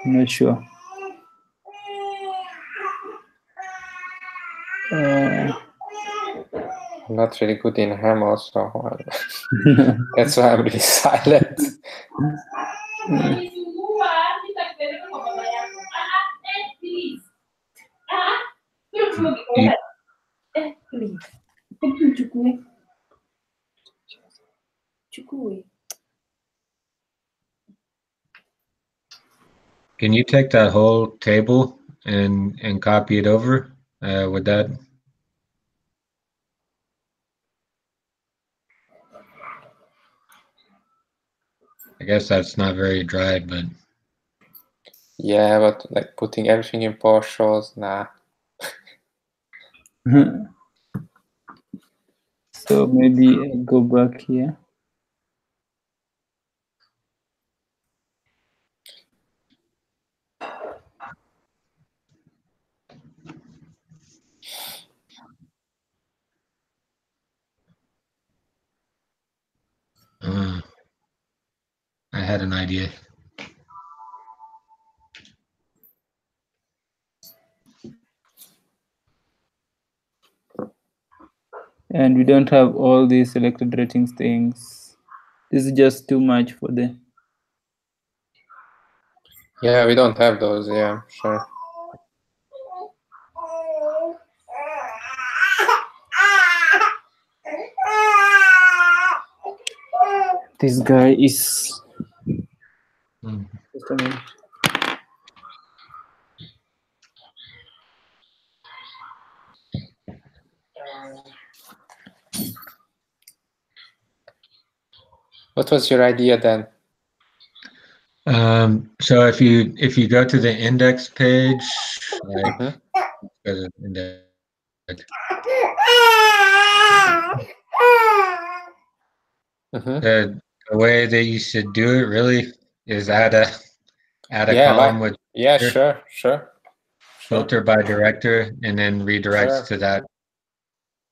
I'm not sure. I'm not really good in Hammer, so that's why I'm really silent. Can you take that whole table and copy it over? Would that? I guess that's not very dry, but yeah, but like putting everything in partials, nah. So maybe I go back here. I had an idea. And we don't have all these selected ratings things. This is just too much for the. Yeah, we don't have those. Yeah, sure. This guy is. Mm. Just a minute. What was your idea then? So if you go to the index page, like go to the index, the way that you should do it really is add a column with yeah, filter, sure. filter by director, and then redirects Sure. to that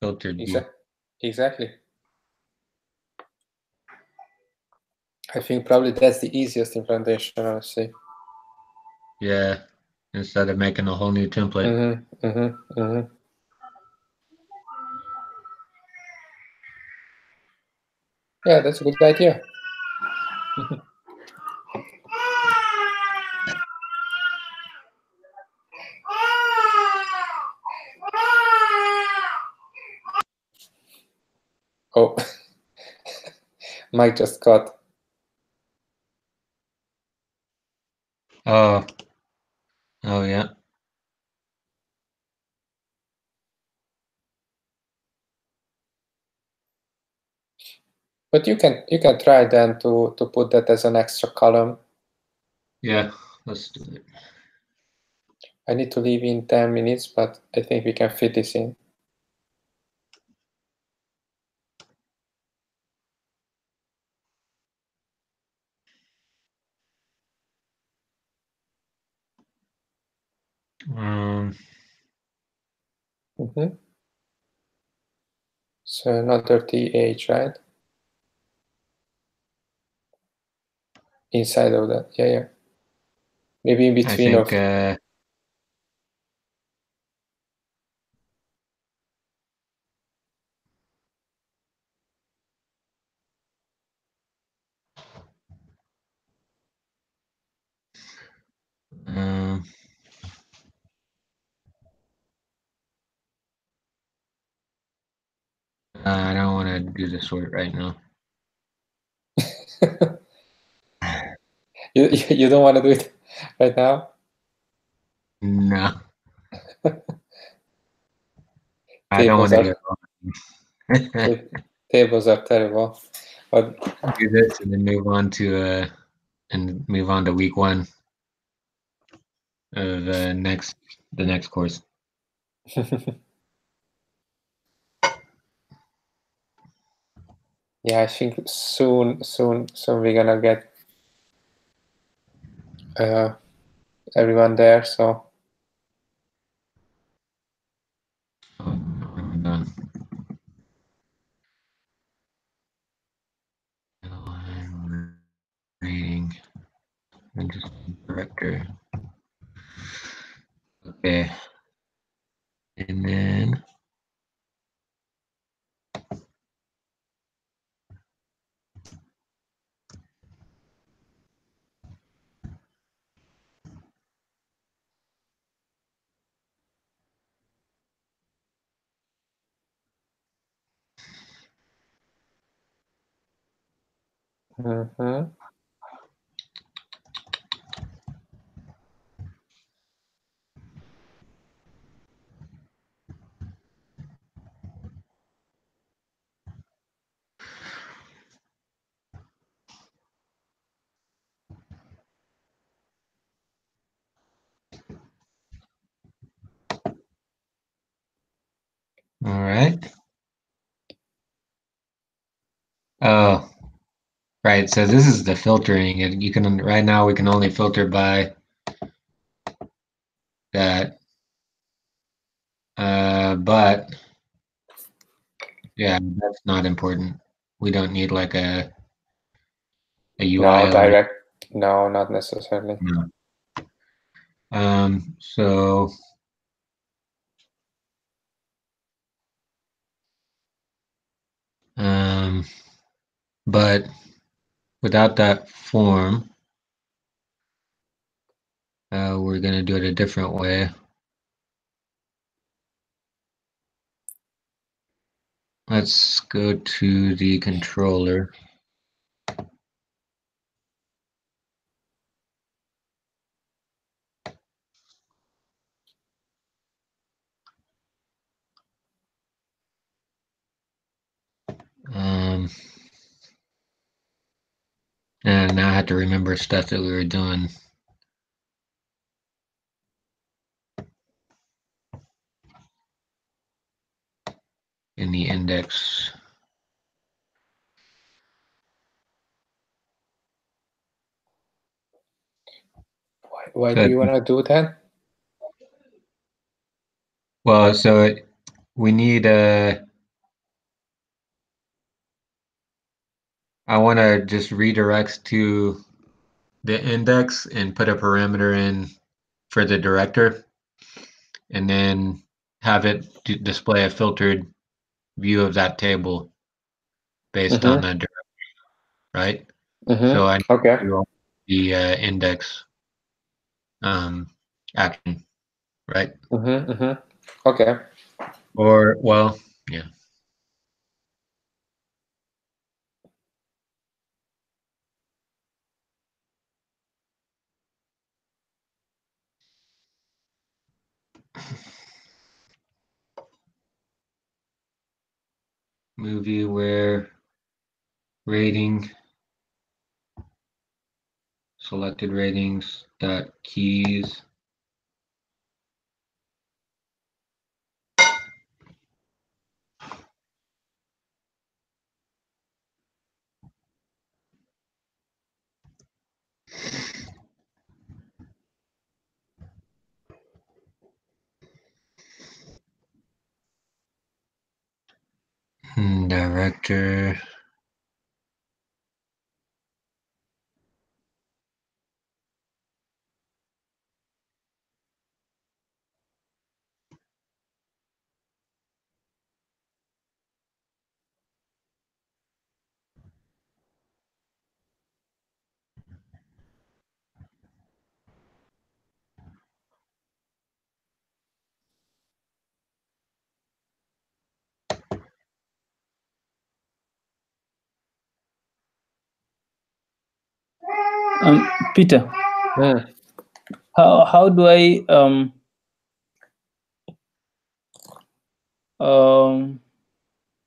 filtered view. Exactly. I think probably that's the easiest implementation, honestly. Yeah, instead of making a whole new template. Yeah, that's a good idea. Oh, Mike just got. Oh, yeah. But you can try then to put that as an extra column. Yeah, let's do it. I need to leave in 10 minutes, but I think we can fit this in. So another TH, right? Inside of that, yeah. Maybe in between I think, I don't want to do the sort right now. you don't want to do it right now? No. I don't want to do Tables are terrible. But do this and then move on to week one of the next course. yeah, I think soon we're gonna get everyone there. So I'm done. Reading and just director. Okay. And then right? Oh, right. So this is the filtering, and you can right now we can only filter by that. But yeah, that's not important. We don't need like a UI. No, direct. No, not necessarily. No. So but without that form, we're gonna do it a different way. Let's go to the controller. And now I have to remember stuff that we were doing. In the index. Why do you want to do that? Well, so we need I want to just redirect to the index and put a parameter in for the director, and then have it display a filtered view of that table based on the director, right? So I need to do the index action, right? Okay. Or, well, yeah. Movie where rating, selected ratings dot keys. Director. Peter, how do I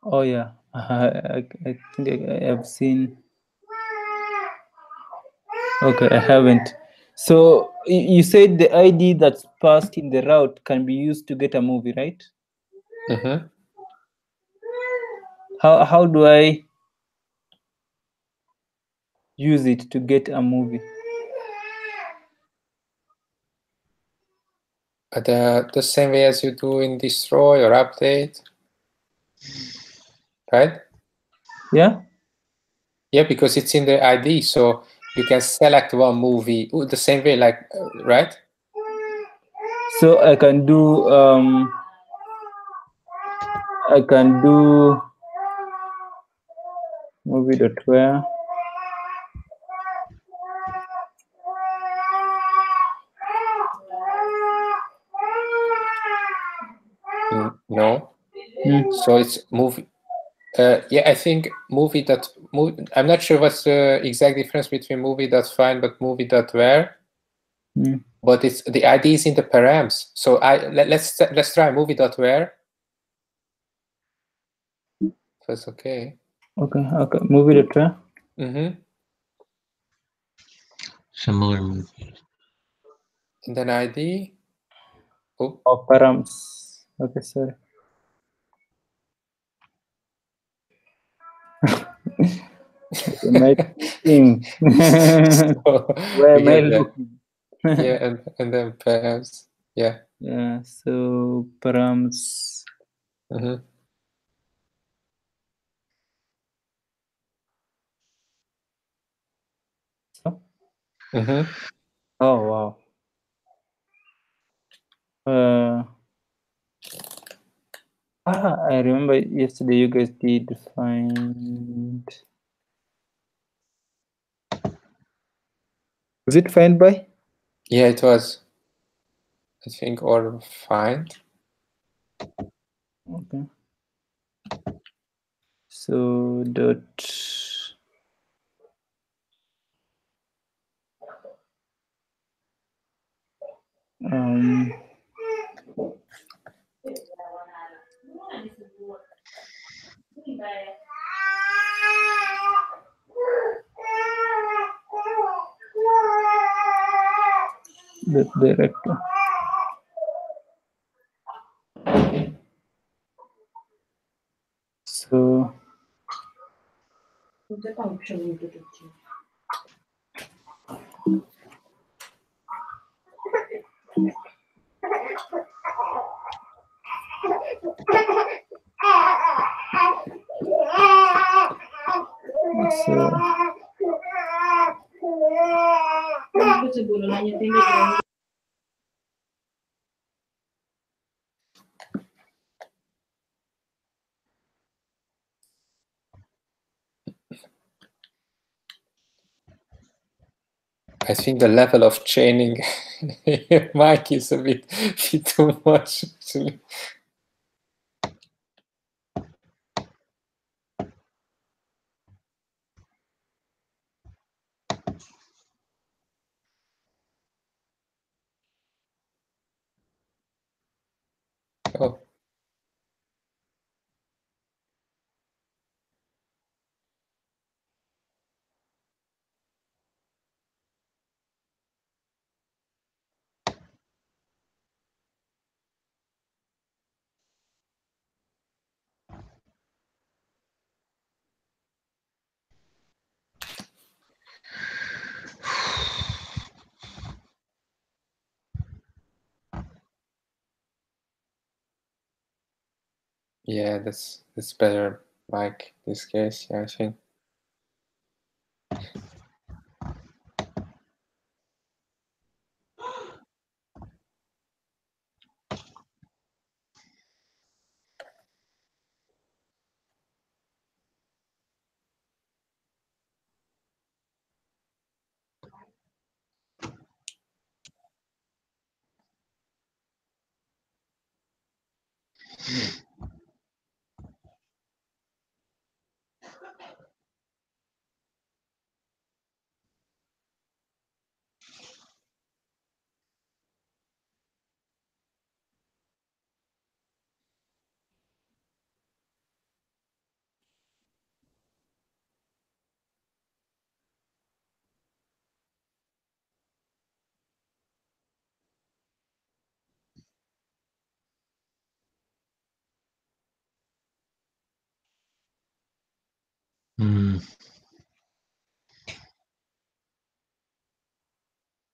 oh yeah, I think I have seen. Okay, I haven't. So you said the ID that's passed in the route can be used to get a movie, right? How do I use it to get a movie? The same way as you do in destroy or update, right? Yeah. Yeah, because it's in the ID, so you can select one movie the same way, like right? So I can do movie.where. No. So it's movie. Yeah, I think movie. I'm not sure what's the exact difference between movie.find but movie.where. But it's the ID is in the params. So let's try movie.where. So it's okay. Okay. Movie.where. Similar movies. And then ID. Oh, params. Okay, sorry. My thing. So Where we am I get that. looking? Yeah, and then perhaps, yeah. Yeah, so params. Mm-hmm. So? Mm-hmm. Oh wow. I remember yesterday you guys did find. Was it find by? Yeah, it was. I think, or find. Okay. So dot. The director. So I think the level of chaining Mike is a bit too much, actually. Oh. Yeah, that's better, Mike, in this case, yeah, I think.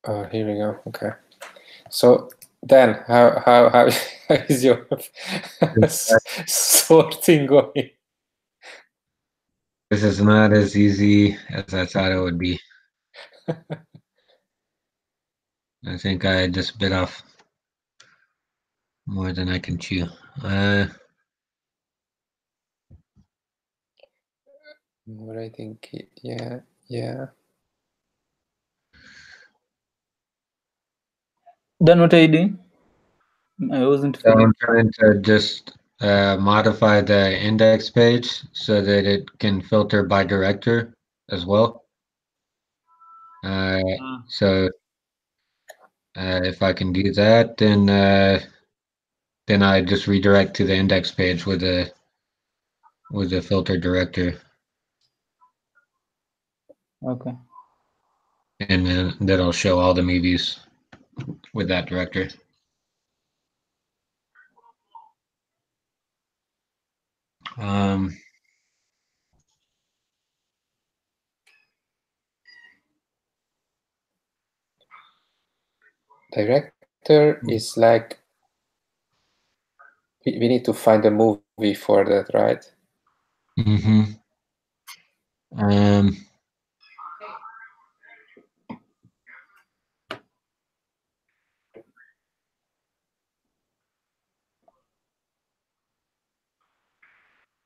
Oh, here we go. Okay. So Dan, how is your sorting going? This is not as easy as I thought it would be. I think I just bit off more than I can chew. What I think, yeah. Dan, what are you doing? I wasn't. So I'm trying to just modify the index page so that it can filter by director as well. So if I can do that, then I just redirect to the index page with a filter director, Okay. and then that'll show all the movies with that director. Director is like, we need to find a movie for that, right? Mm-hmm.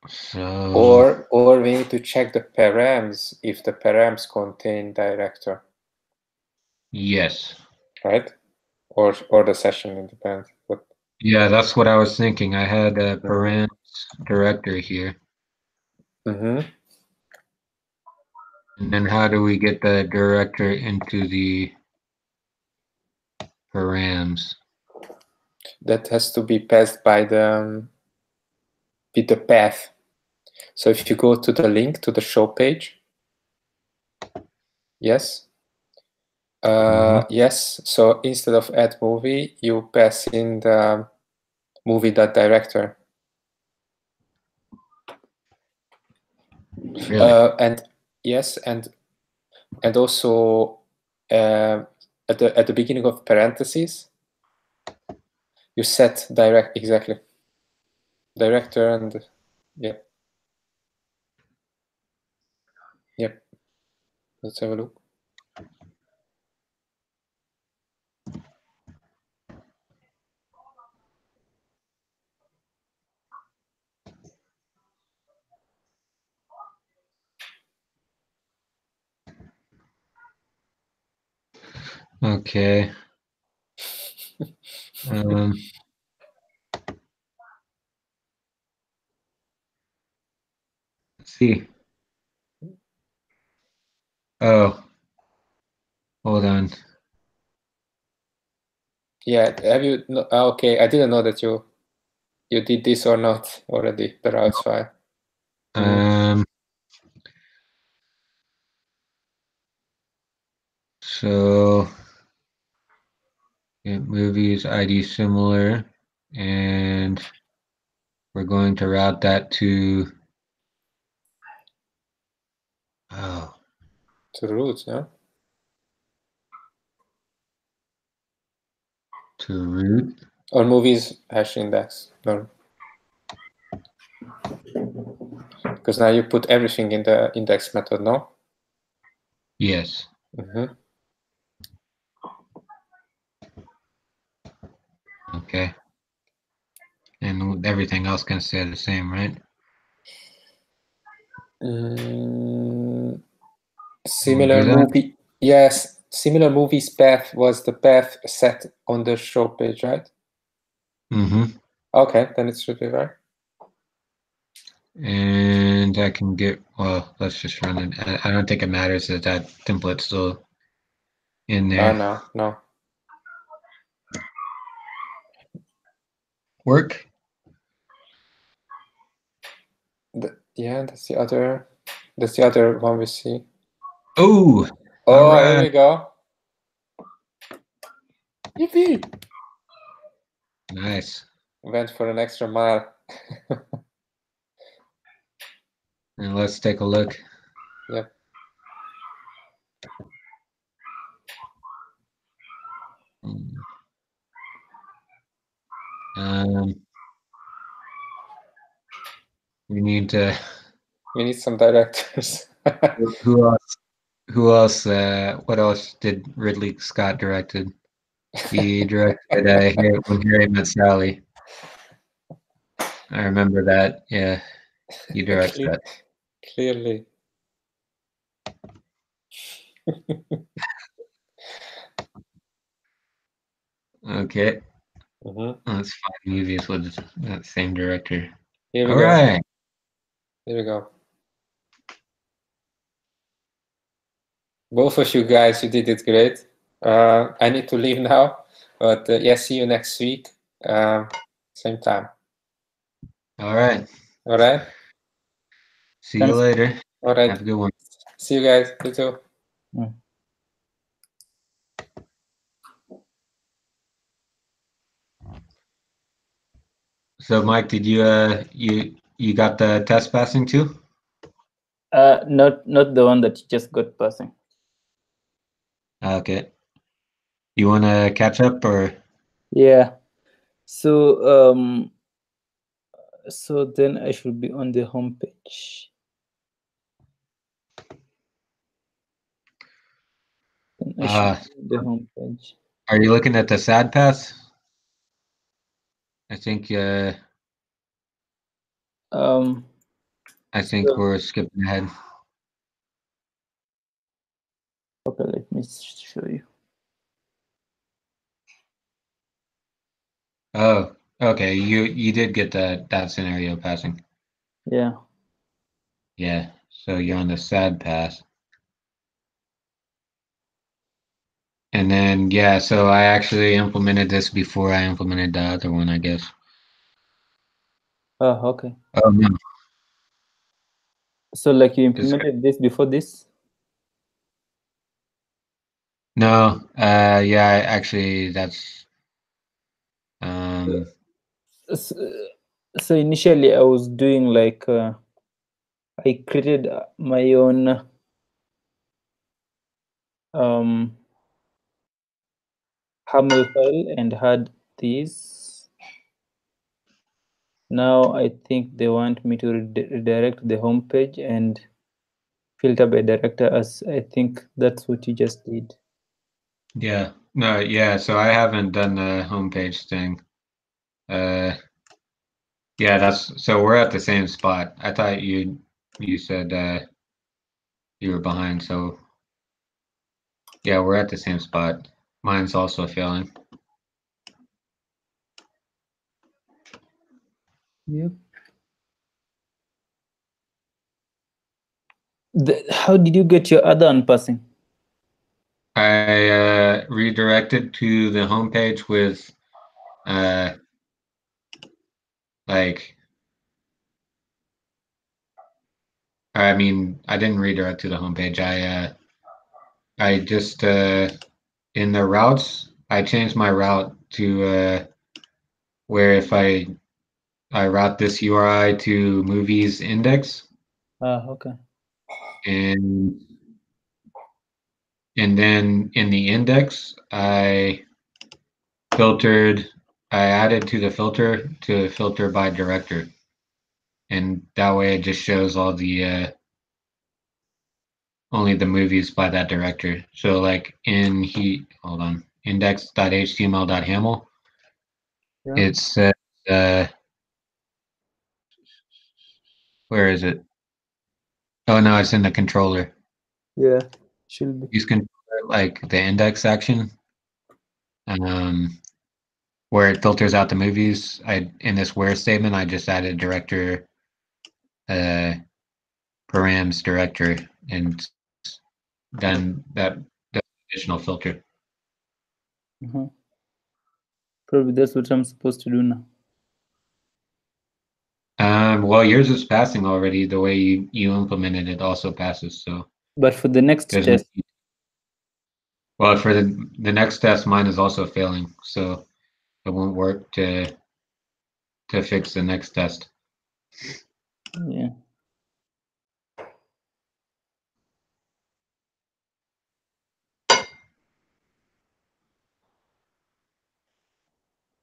So or we need to check the params if the params contain director. Yes. Right? Or the session, it depends. But yeah, that's what I was thinking. I had a params director here. Mm-hmm. And then how do we get the director into the params? That has to be passed by the with the path. So if you go to the link to the show page, yes. Yes, so instead of add movie, you pass in the movie.director. Really? And yes, and also at the beginning of parentheses, you set director and yep. Let's have a look. Okay. Let's see. Oh, hold on. Yeah, have you? Okay, I didn't know that you did this or not already. The routes file. So movies ID similar, and we're going to route that to to root, yeah. To root or movies hash index. No, because now you put everything in the index method. No. Yes. Okay. And everything else can stay the same, right? Similar movie. Yes, similar movies path was the path set on the show page, right? Okay, then it should be right. And I can get, well, let's just run it. I don't think it matters that that template's still in there. No. Work? Yeah, that's the other one we see. Oh, right. Here we go. Yippee! Nice. Went for an extra mile. And let's take a look. Yep. We need some directors. Who else? What else did Ridley Scott directed? He directed When Harry Met Sally. I remember that. Yeah, he directs that. Clearly. Okay. Let's find movies with that same director. Here we go. Right. Here we go. Both of you guys, you did it great. I need to leave now, but yeah, see you next week. Same time. All right. All right. See you later. All right. Have a good one. See you guys. You too. So, Mike, did you got the test passing too? Not the one that you just got passing. Okay. You want to catch up or? Yeah. So so then I should be on the home page. Then I should be on the home page. Are you looking at the sad path? I think so, we're skipping ahead. okay, let me show you. Oh, okay. You did get that scenario passing. Yeah. Yeah. So you're on the sad path. And then yeah, so I actually implemented this before I implemented the other one, I guess. Oh, okay. Oh no. So like you implemented this before this? No, yeah, actually that's So initially I was doing like I created my own HAML file and had this. Now I think they want me to redirect the home page and filter by director, as I think that's what you just did. yeah. No, yeah, so I haven't done the homepage thing. Yeah, that's so we're at the same spot. I thought you said you were behind, so yeah, we're at the same spot. Mine's also failing. Yep. How did you get your other unpassing? I redirected to the homepage with like I mean I didn't redirect to the homepage. I just in the routes I changed my route to where if I route this URI to movies index Okay. and then in the index I added to the filter to filter by director, and that way it just shows all the only the movies by that director. So like hold on, index.html.haml, Yeah. it says where is it? Oh no, it's in the controller. Yeah, should be. Use controller like the index section, where it filters out the movies. In this where statement, I just added director params director and done that additional filter. Probably that's what I'm supposed to do now. Well, yours is passing already. The way you implemented it also passes. So, but for the next test, well, for the next test, mine is also failing, so it won't work to fix the next test. Yeah.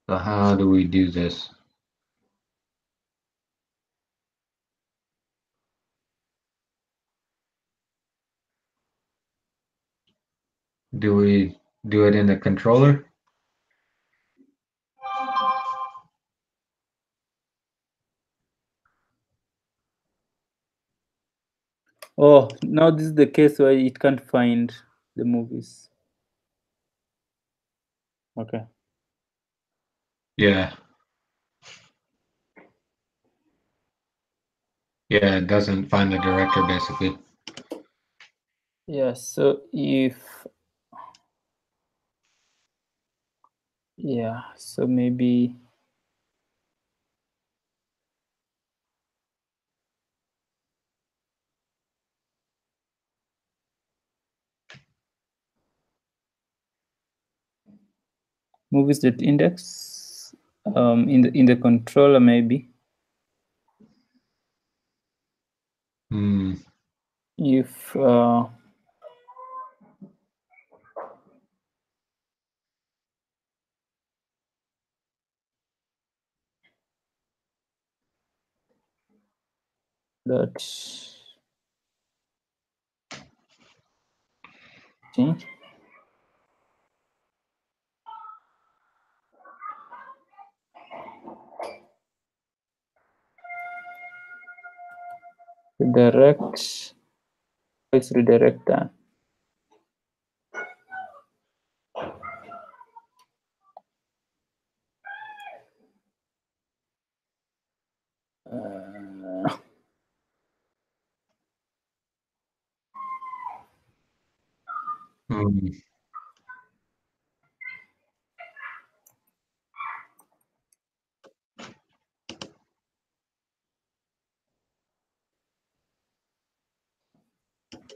So how do we do this? Do we do it in the controller? Oh, now this is the case where it can't find the movies. Okay. Yeah. Yeah, it doesn't find the director basically. Yeah, so so maybe movies.index in the controller maybe. If Dot change. Redirect. It's redirect that.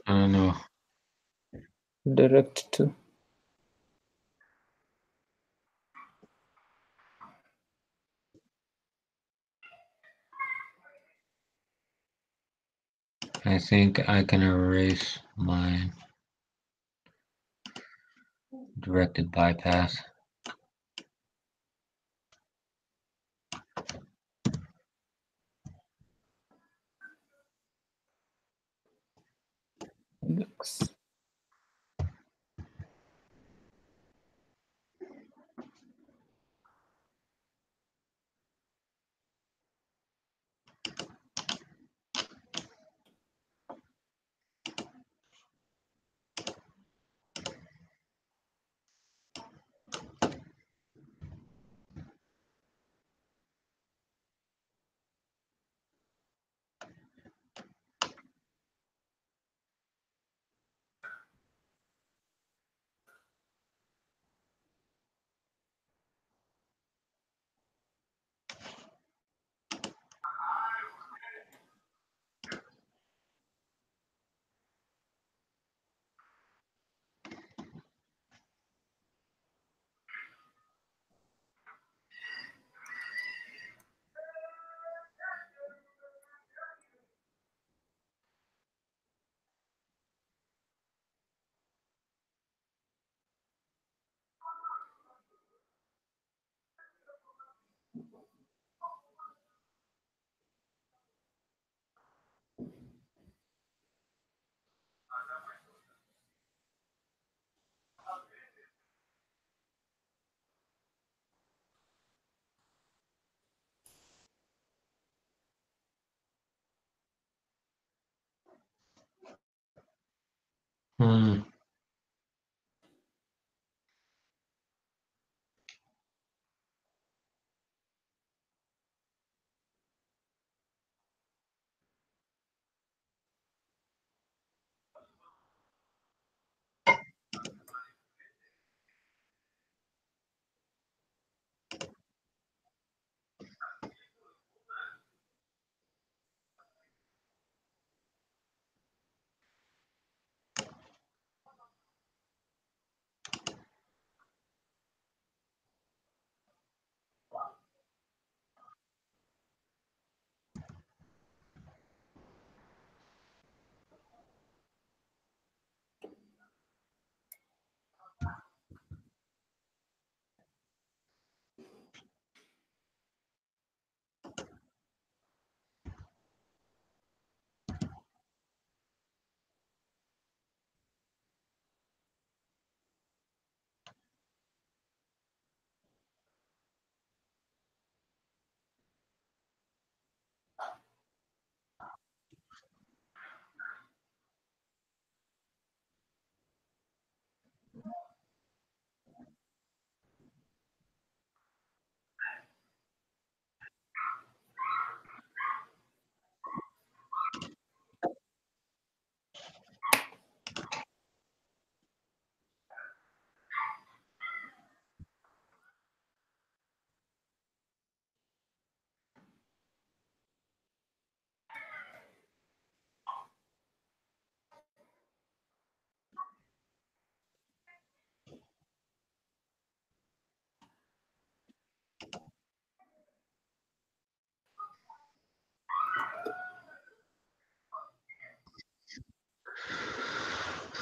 I don't know. Direct to. I think I can erase my directed bypass. Index. Hmm.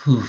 Whew.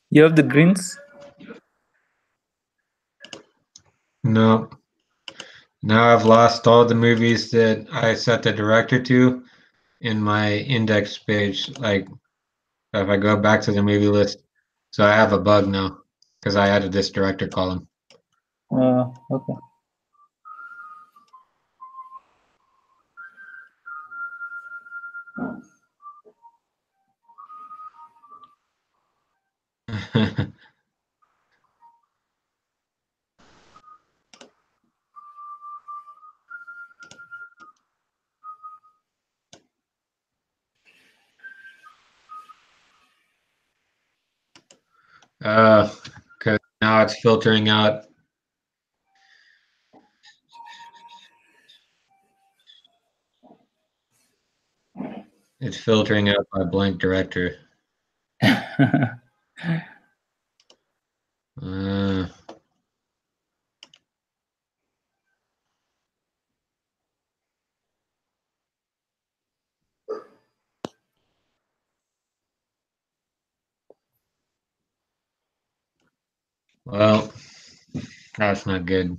You have the greens? No. Now I've lost all the movies that I set the director to in my index page. Like if I go back to the movie list, so I have a bug now because I added this director column. Okay. Because now it's filtering out. It's filtering out by blank director. Well, that's not good.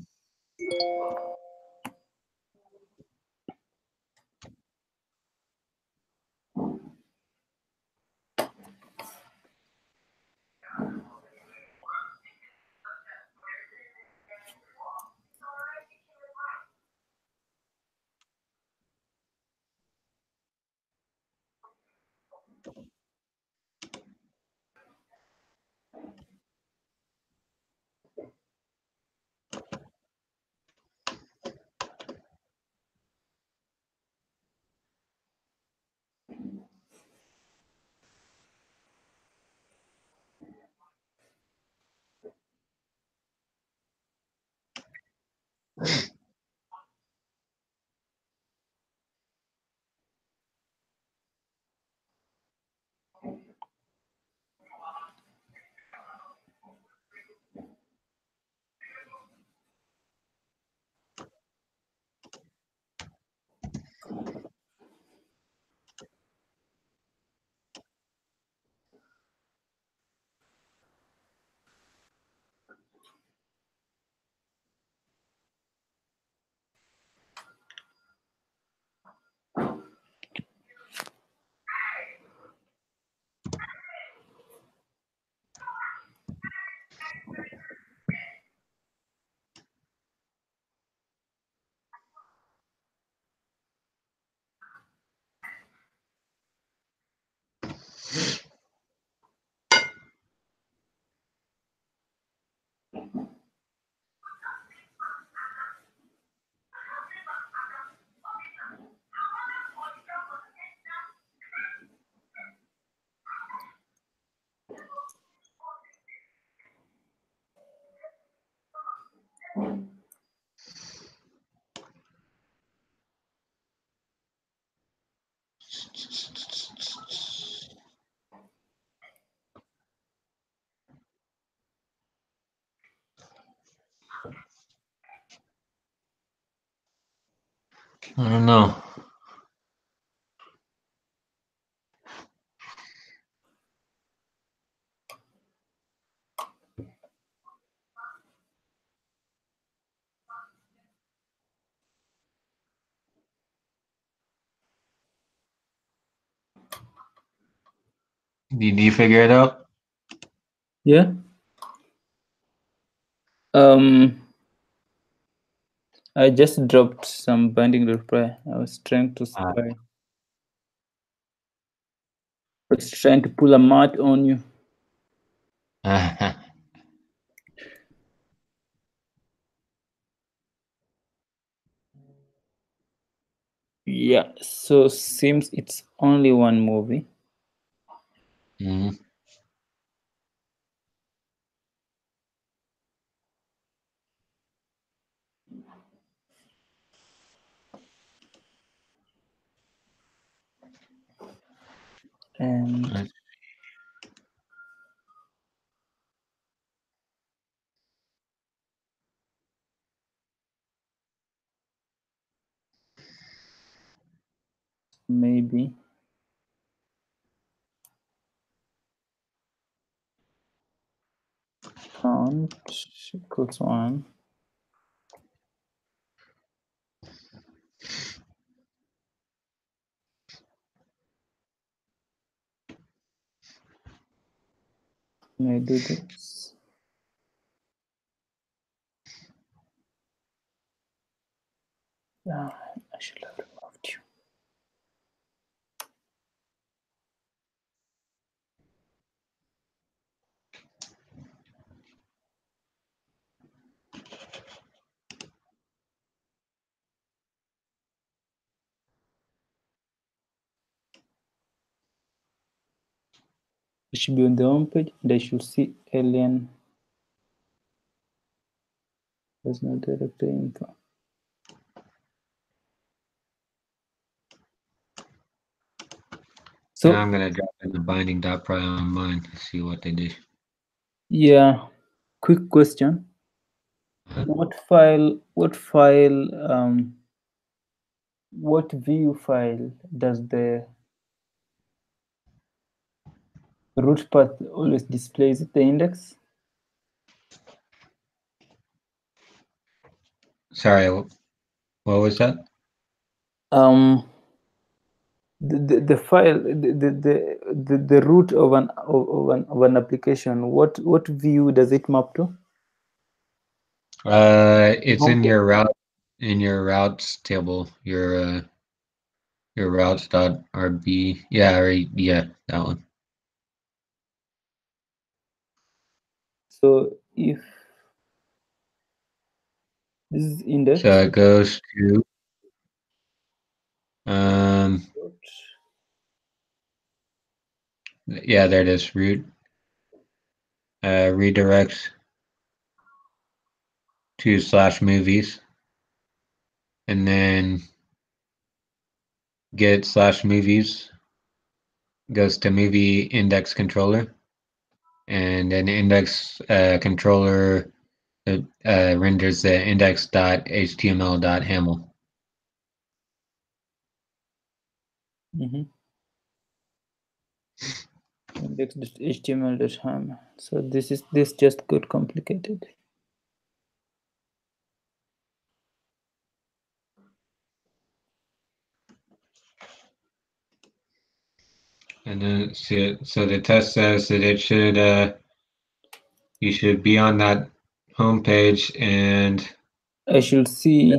I don't know. Did you figure it out? Yeah. I just dropped some binding reply. I was trying to spy. I was trying to pull a mat on you. Yeah, so seems it's only one movie. Mm-hmm. And Right. maybe count equals 1. May I do this? I should have removed you. It should be on the home page, and I should see alien. There's no director info. So now I'm gonna drop in the binding.pry on mine to see what they do. yeah, quick question. What file, what view file does the root path always displays the index? Sorry, what was that? The file, the root of an application, what view does it map to? It's in your routes table, your routes.rb. Yeah, right, yeah, that one. So if this is index, So it goes to yeah, there it is, root redirects to /movies, and then get /movies goes to movie index controller, and then index controller renders the index.html.haml. index.html.ham. So this just got complicated. And then so the test says that it should you should be on that home page, and I should see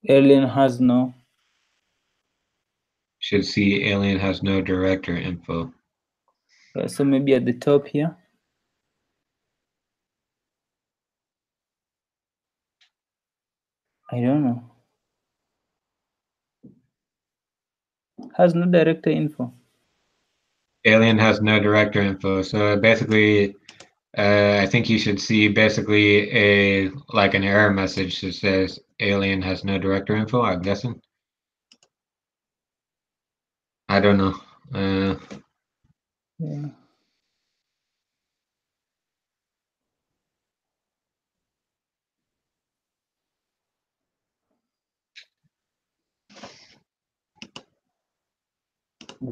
alien has no. Should see alien has no director info. So maybe at the top here. I don't know. Has no director info. Alien has no director info. So basically, I think you should see basically an error message that says alien has no director info. I'm guessing. I don't know. Yeah.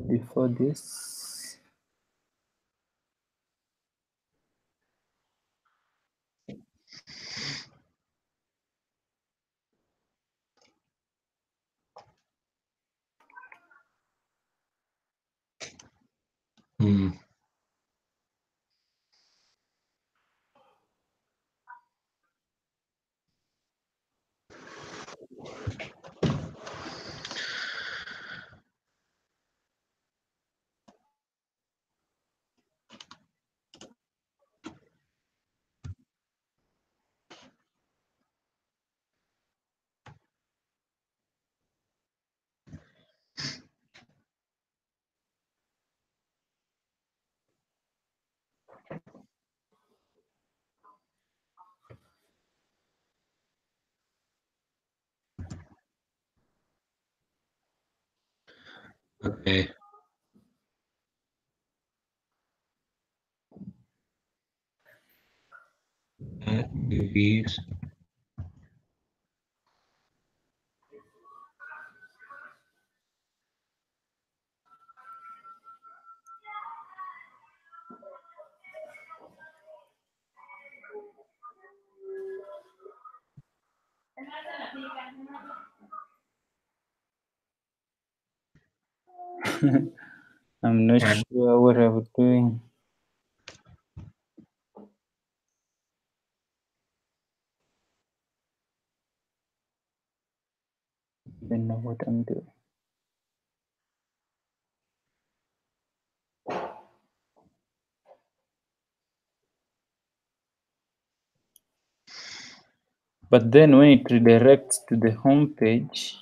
Before this. Hmm. Okay. Movies. I'm not sure what I was doing. I don't know what I'm doing. But then when it redirects to the home page,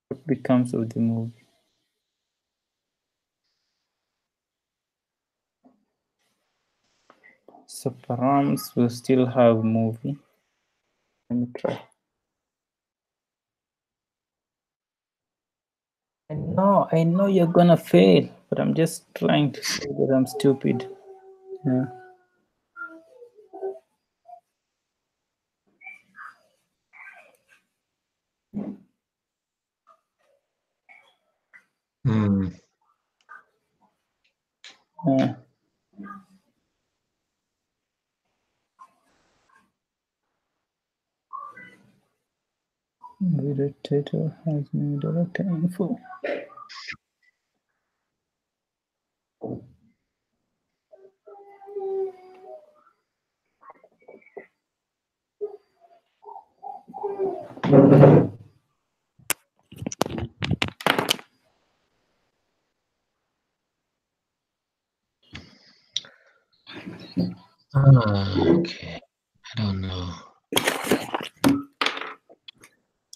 what becomes of the movie? So Params will still have movie. Let me try. I know you're gonna fail, but I'm just trying to say that I'm stupid. Yeah. Video title has no director info. Okay. I don't know.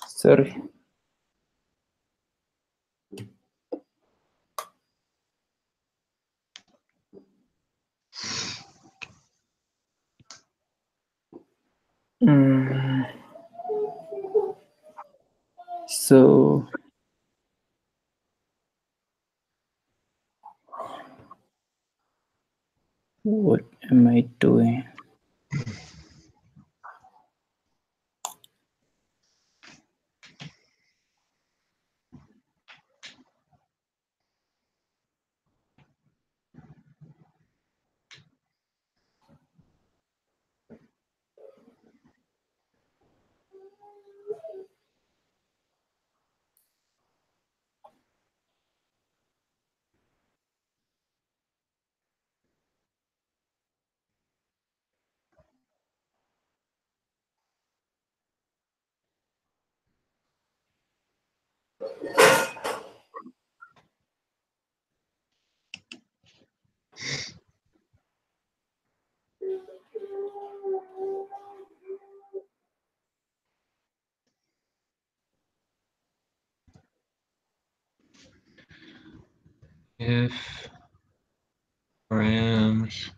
Sorry. So what am I doing? If Rams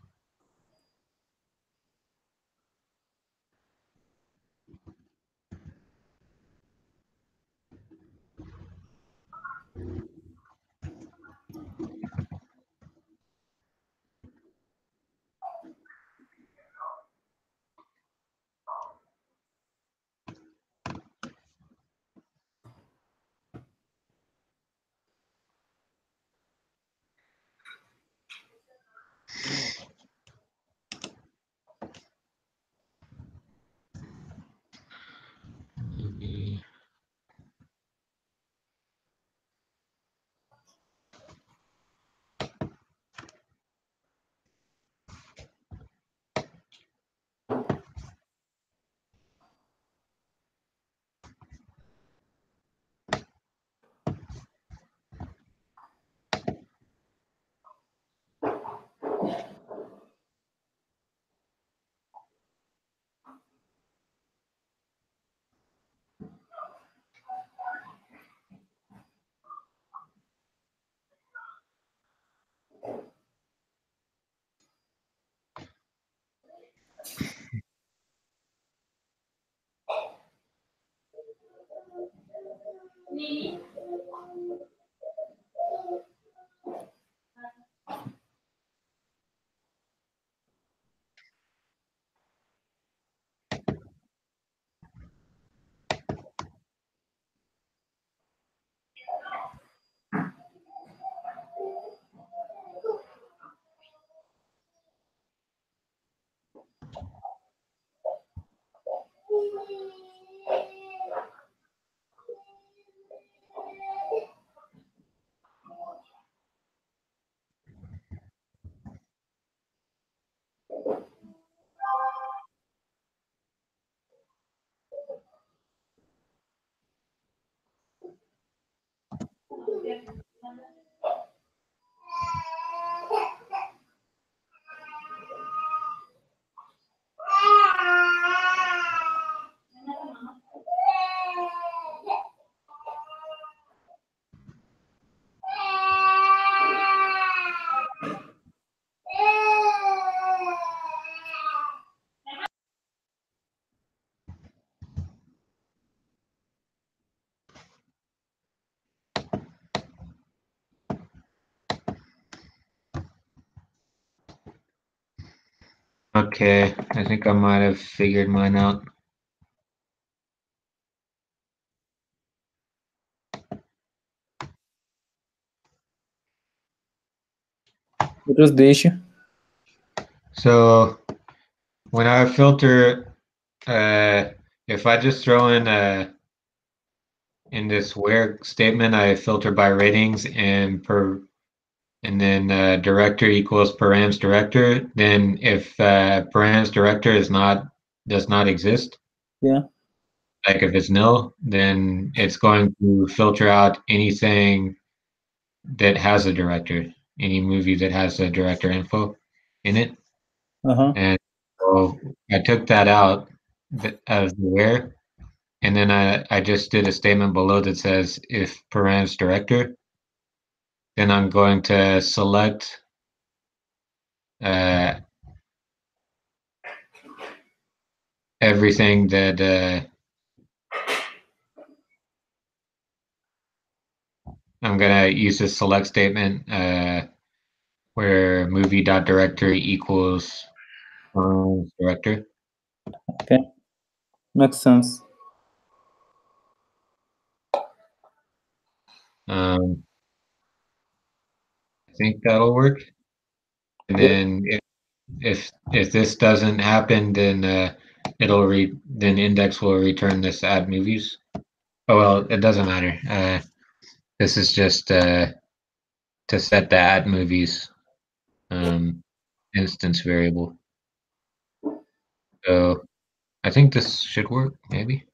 Okay, I think I might have figured mine out. What was the issue? So when I filter, if I just throw in this where statement, I filter by ratings and then director equals params director. Then if params director does not exist, Yeah. like if it's nil, then it's going to filter out anything that has a director, any movie that has a director info in it. Uh-huh. And so I took that out as the where, and then I just did a statement below that says if params director, then I'm going to select uh, everything that I'm gonna use this select statement where movie.directory equals director. Okay. Makes sense. I think that'll work. And then if this doesn't happen, then then index will return this add movies. Oh well, it doesn't matter. This is just to set the add movies instance variable. So I think this should work, maybe.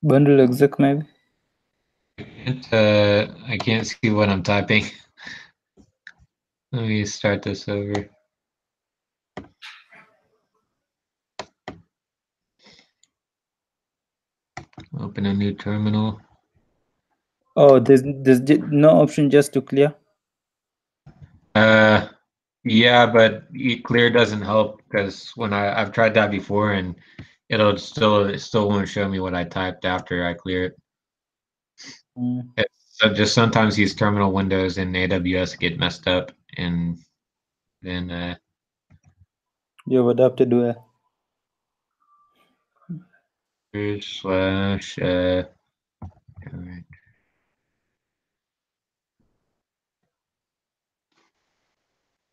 Bundle exec maybe. I can't see what I'm typing. Let me start this over. Open a new terminal. Oh, there's no option just to clear. Yeah, but clear doesn't help because when I've tried that before and it still won't show me what I typed after I clear it. So just sometimes these terminal windows in AWS get messed up, and then You've adapted well. slash alright.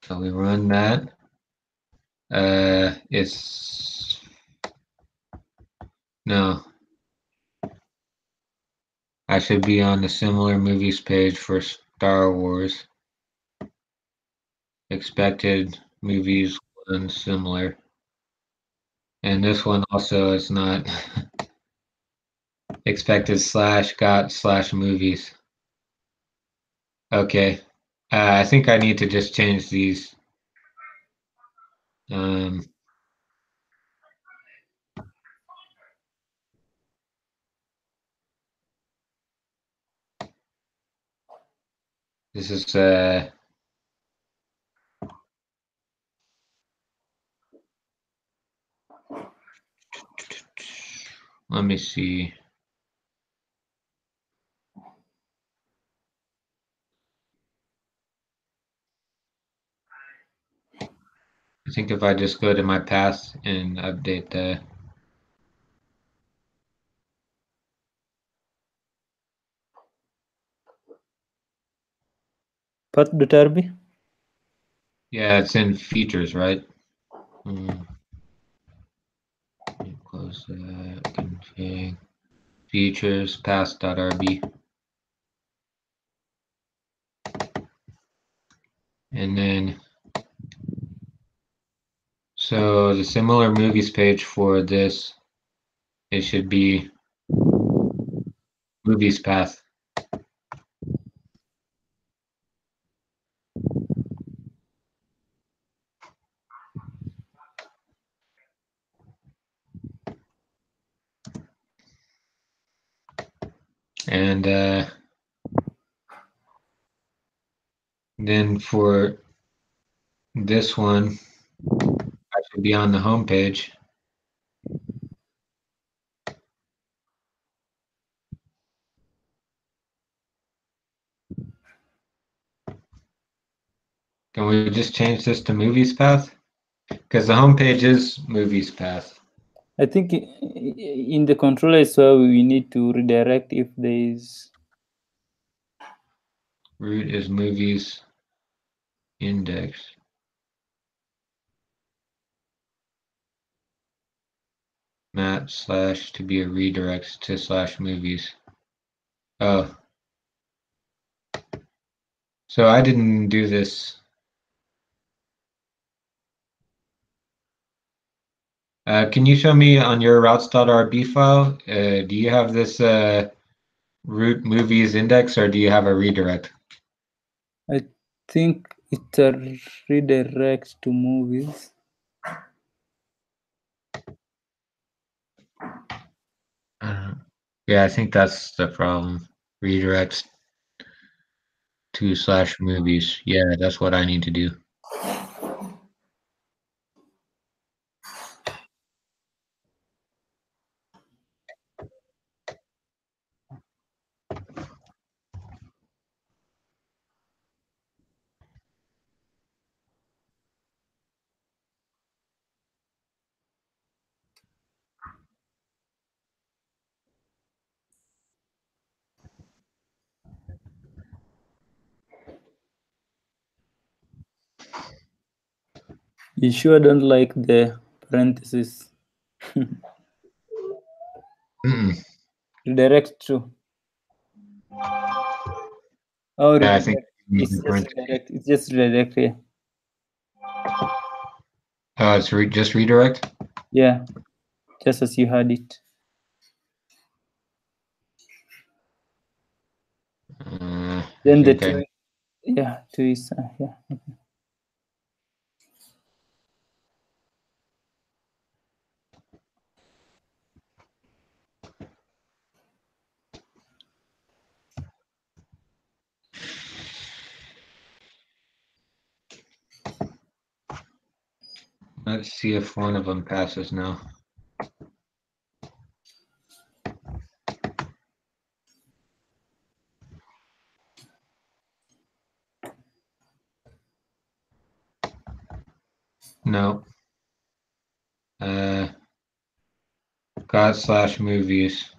So we run that. It's no. I should be on the similar movies page for Star Wars. Expected movies one similar. And this one also is not expected slash got slash movies. Okay. I think I need to just change these. This is let me see. I think if I just go to my path and update the path.rb. Yeah, it's in features, right? Close that. Config features path.rb. And then, so the similar movies page for this, it should be movies path. And then for this one, I should be on the home page. Can we just change this to movies path? Because the home page is movies path. I think in the controller as well, we need to redirect if there is. Root is movies index. Map / to be a redirect to / movies. Oh. So I didn't do this. Can you show me on your routes.rb file? Do you have this root movies index, or do you have a redirect? I think it's a redirect to movies. Yeah, I think that's the problem. Redirects to / movies. Yeah, that's what I need to do. You sure don't like the parentheses? Redirect to. Oh, Yeah, I think it's just redirect. It's just redirect here. It's just redirect? Yeah, just as you had it. Then the two, yeah, two is yeah. Okay. Let's see if one of them passes now. No. God / movies.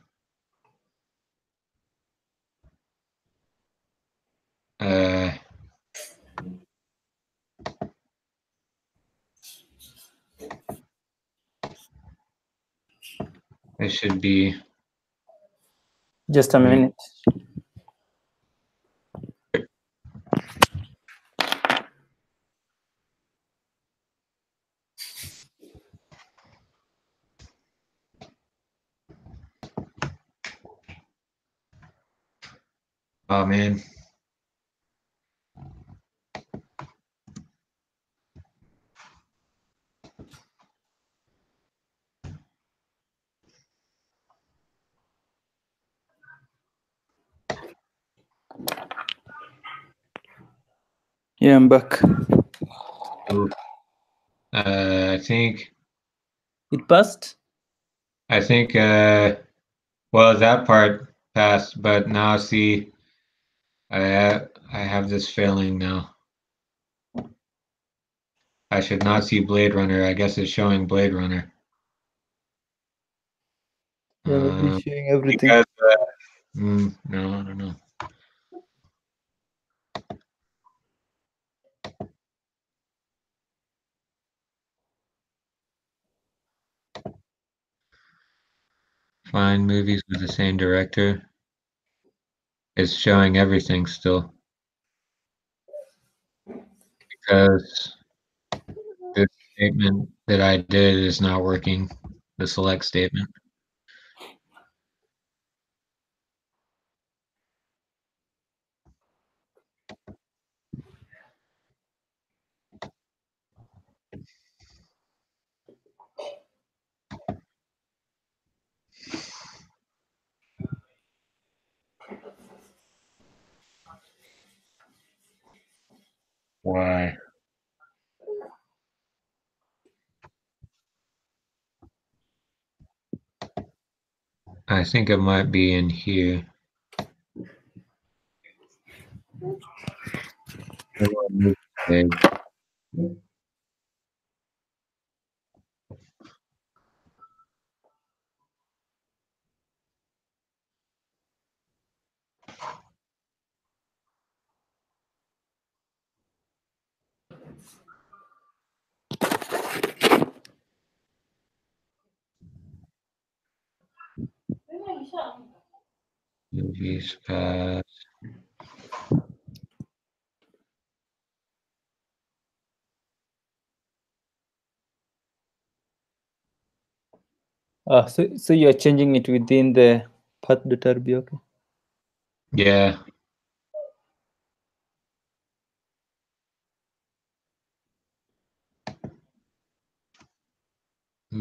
It should be. Just a minute. Oh man. Yeah, I'm back. I think It passed? I think well, that part passed, but now see I have this failing now. I should not see Blade Runner. I guess it's showing Blade Runner. Yeah, maybe showing everything. Because no, I don't know. Find movies with the same director. It's showing everything still. Because this statement that I did is not working. The select statement. Why? I think it might be in here. Movies past. So you're changing it within the path.rb, okay? Yeah.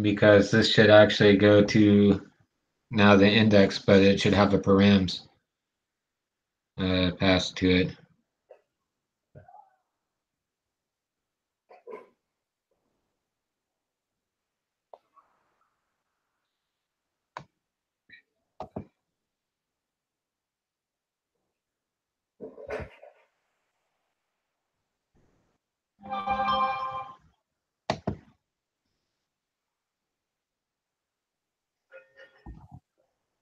Because this should actually go to now the index, but it should have a params passed to it.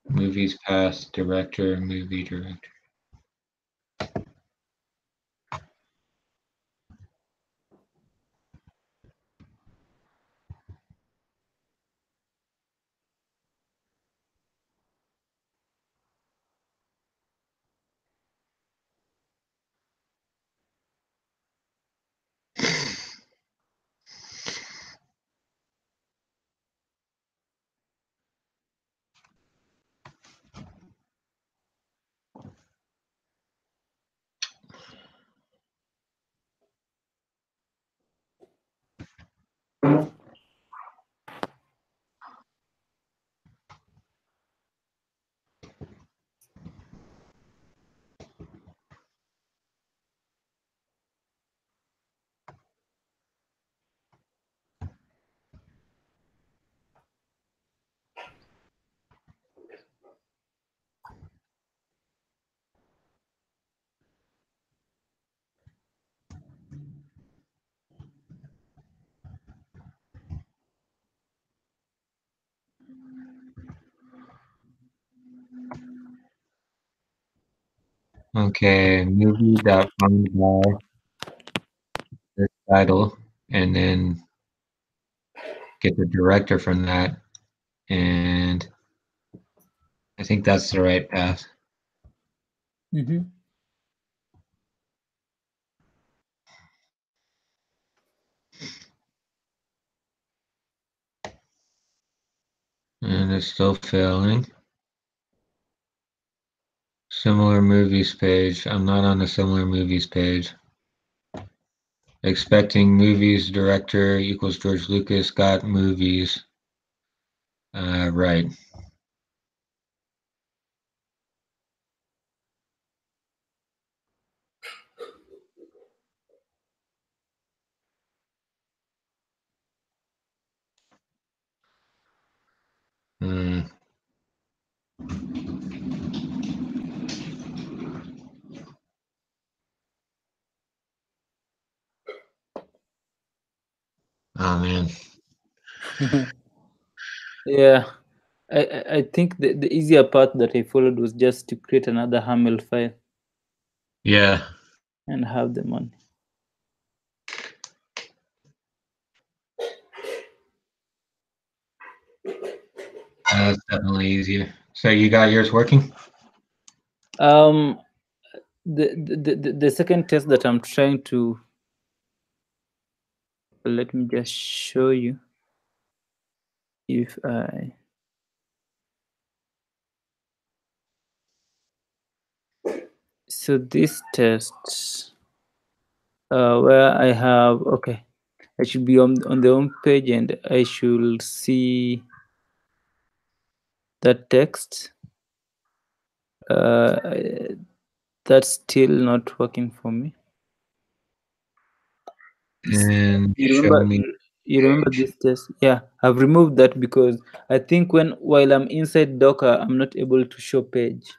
Movies past, director, movie director. Okay, movie that found by this title, and then get the director from that, and I think that's the right path. Mm-hmm. And it's still failing. Similar movies page. I'm not on the similar movies page. Expecting movies director equals George Lucas got movies. Right. Yeah, I think the easier path that I followed was just to create another HAML file. Yeah. And have them on. That's definitely easier. So you got yours working? The second test that I'm trying to, let me just show you. If I so this test where I have, okay, I should be on the home page and I should see that text. That's still not working for me. And you remember this test? Yeah, I've removed that because I think while I'm inside Docker, I'm not able to show page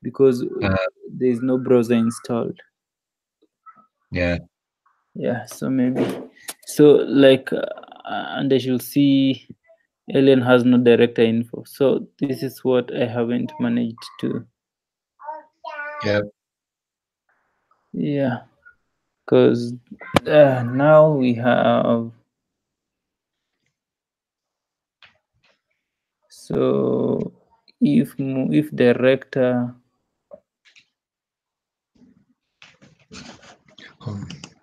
because there is no browser installed. Yeah. Yeah, so maybe like and I should see Alien has no director info. So this is what I haven't managed to. Yep. Yeah, because now we have. So if director.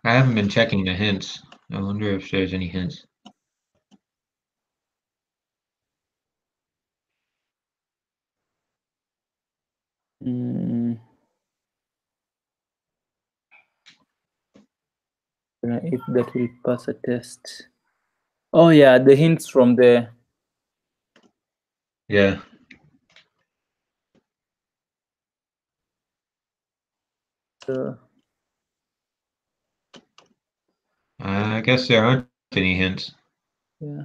I haven't been checking the hints. I wonder if there's any hints. If that will pass a test. Oh yeah, the hints from there. Yeah. So I guess there aren't any hints. yeah.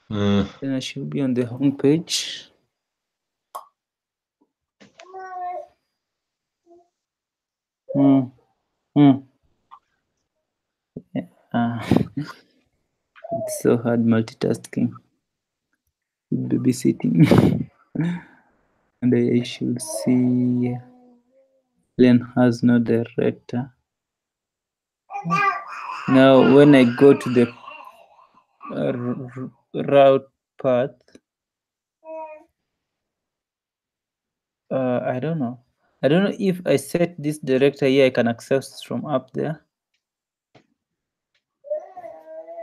Then I should be on the home page. Yeah. It's so hard multitasking, babysitting. And I should see Len has no director. Now when I go to the route path, I don't know if I set this director here I can access from up there,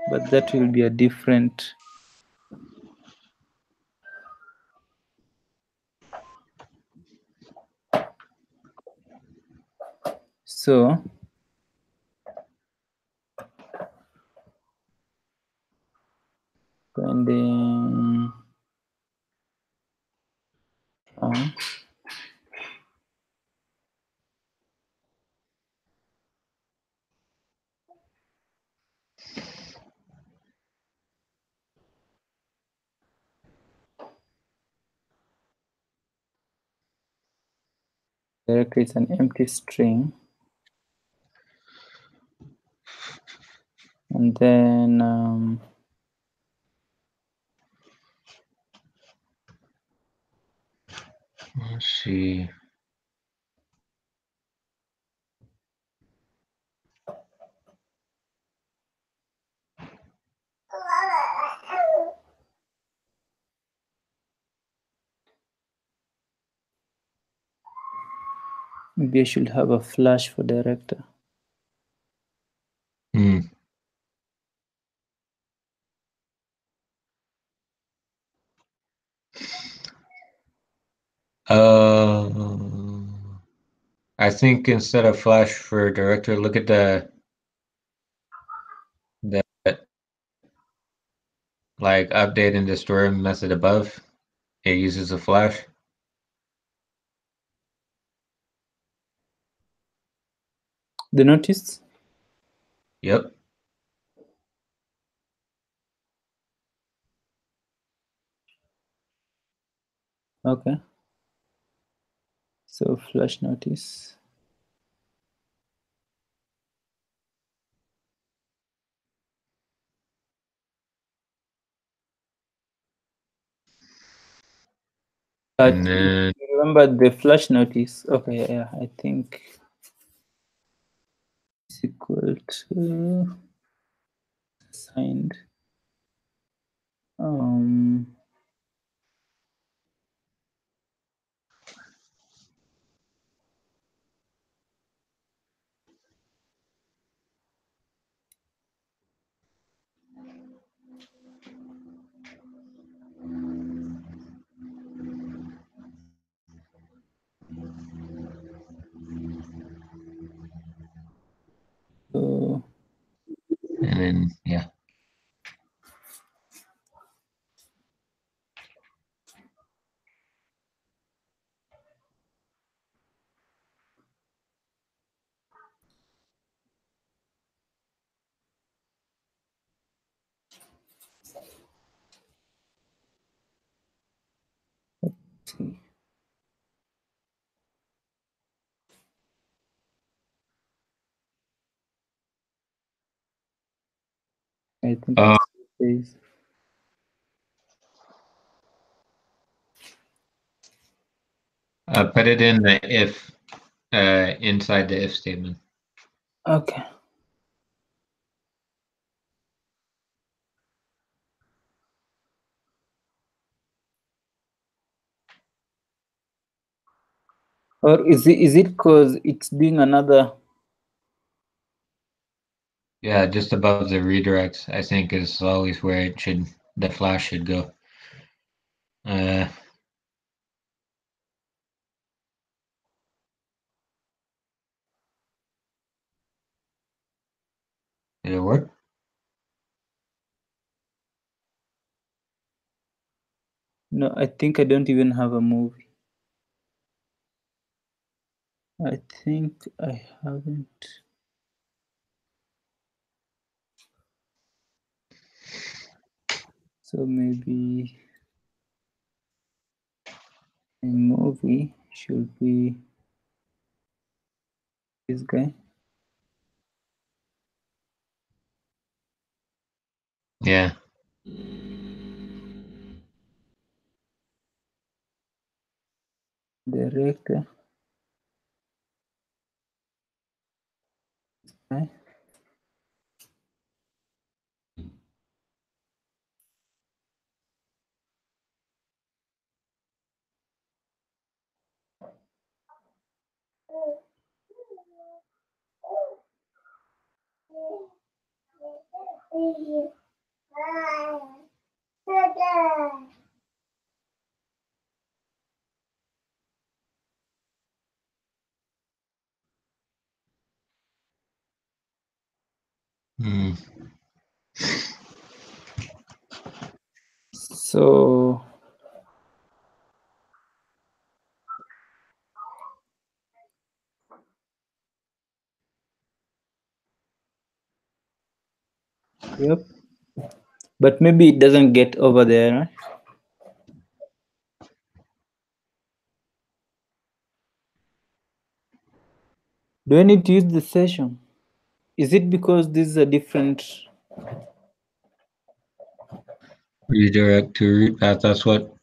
but that will be a different. So finding director is an empty string, and then let's see. maybe I should have a flash for director. I think instead of flash for director, look at the like update and destroy method above. It uses a flash. The notice? Yep. Okay. So flash notice. And then remember the flash notice. Okay, yeah, I think it's equal to signed. and then yeah. I think it's Put it in the if inside the if statement. okay. Or is it because it's doing another? Yeah, just above the redirects, I think is always where it should the flash should go. Did it work? No, I think I don't even have a movie. I think I haven't. So maybe a movie should be this guy. Yeah. Director. Okay. Hmm. So yep. But maybe it doesn't get over there, right? Do I need to use the session? Is it because this is a different? Redirect to root path. That's what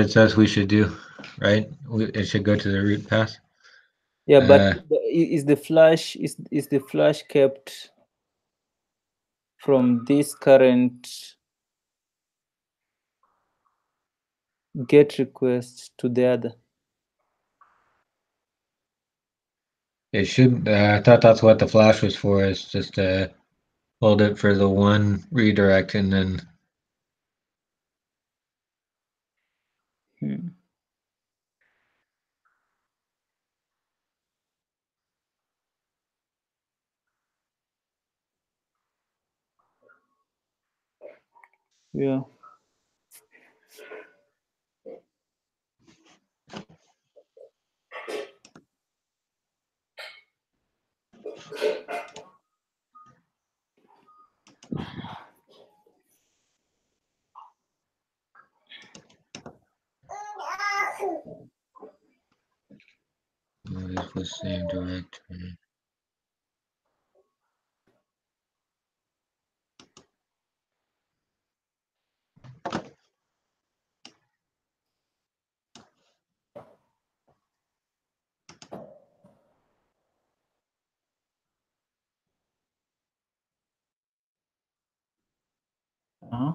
it says we should do, right? It should go to the root path. Yeah, but is the flash kept from this current get request to the other? It should. I thought that's what the flash was for. Is just to hold it for the one redirect and then. Yeah. This was same directory. Uh-huh.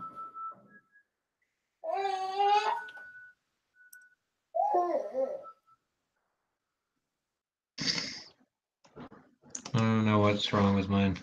I don't know what's wrong with mine.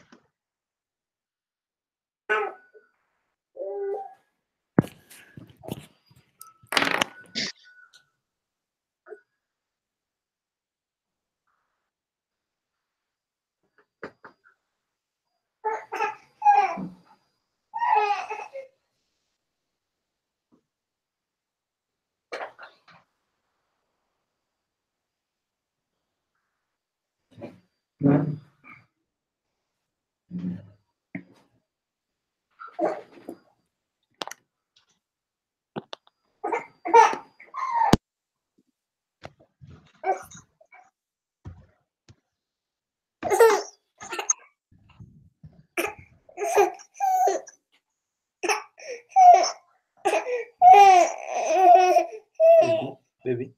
Baby.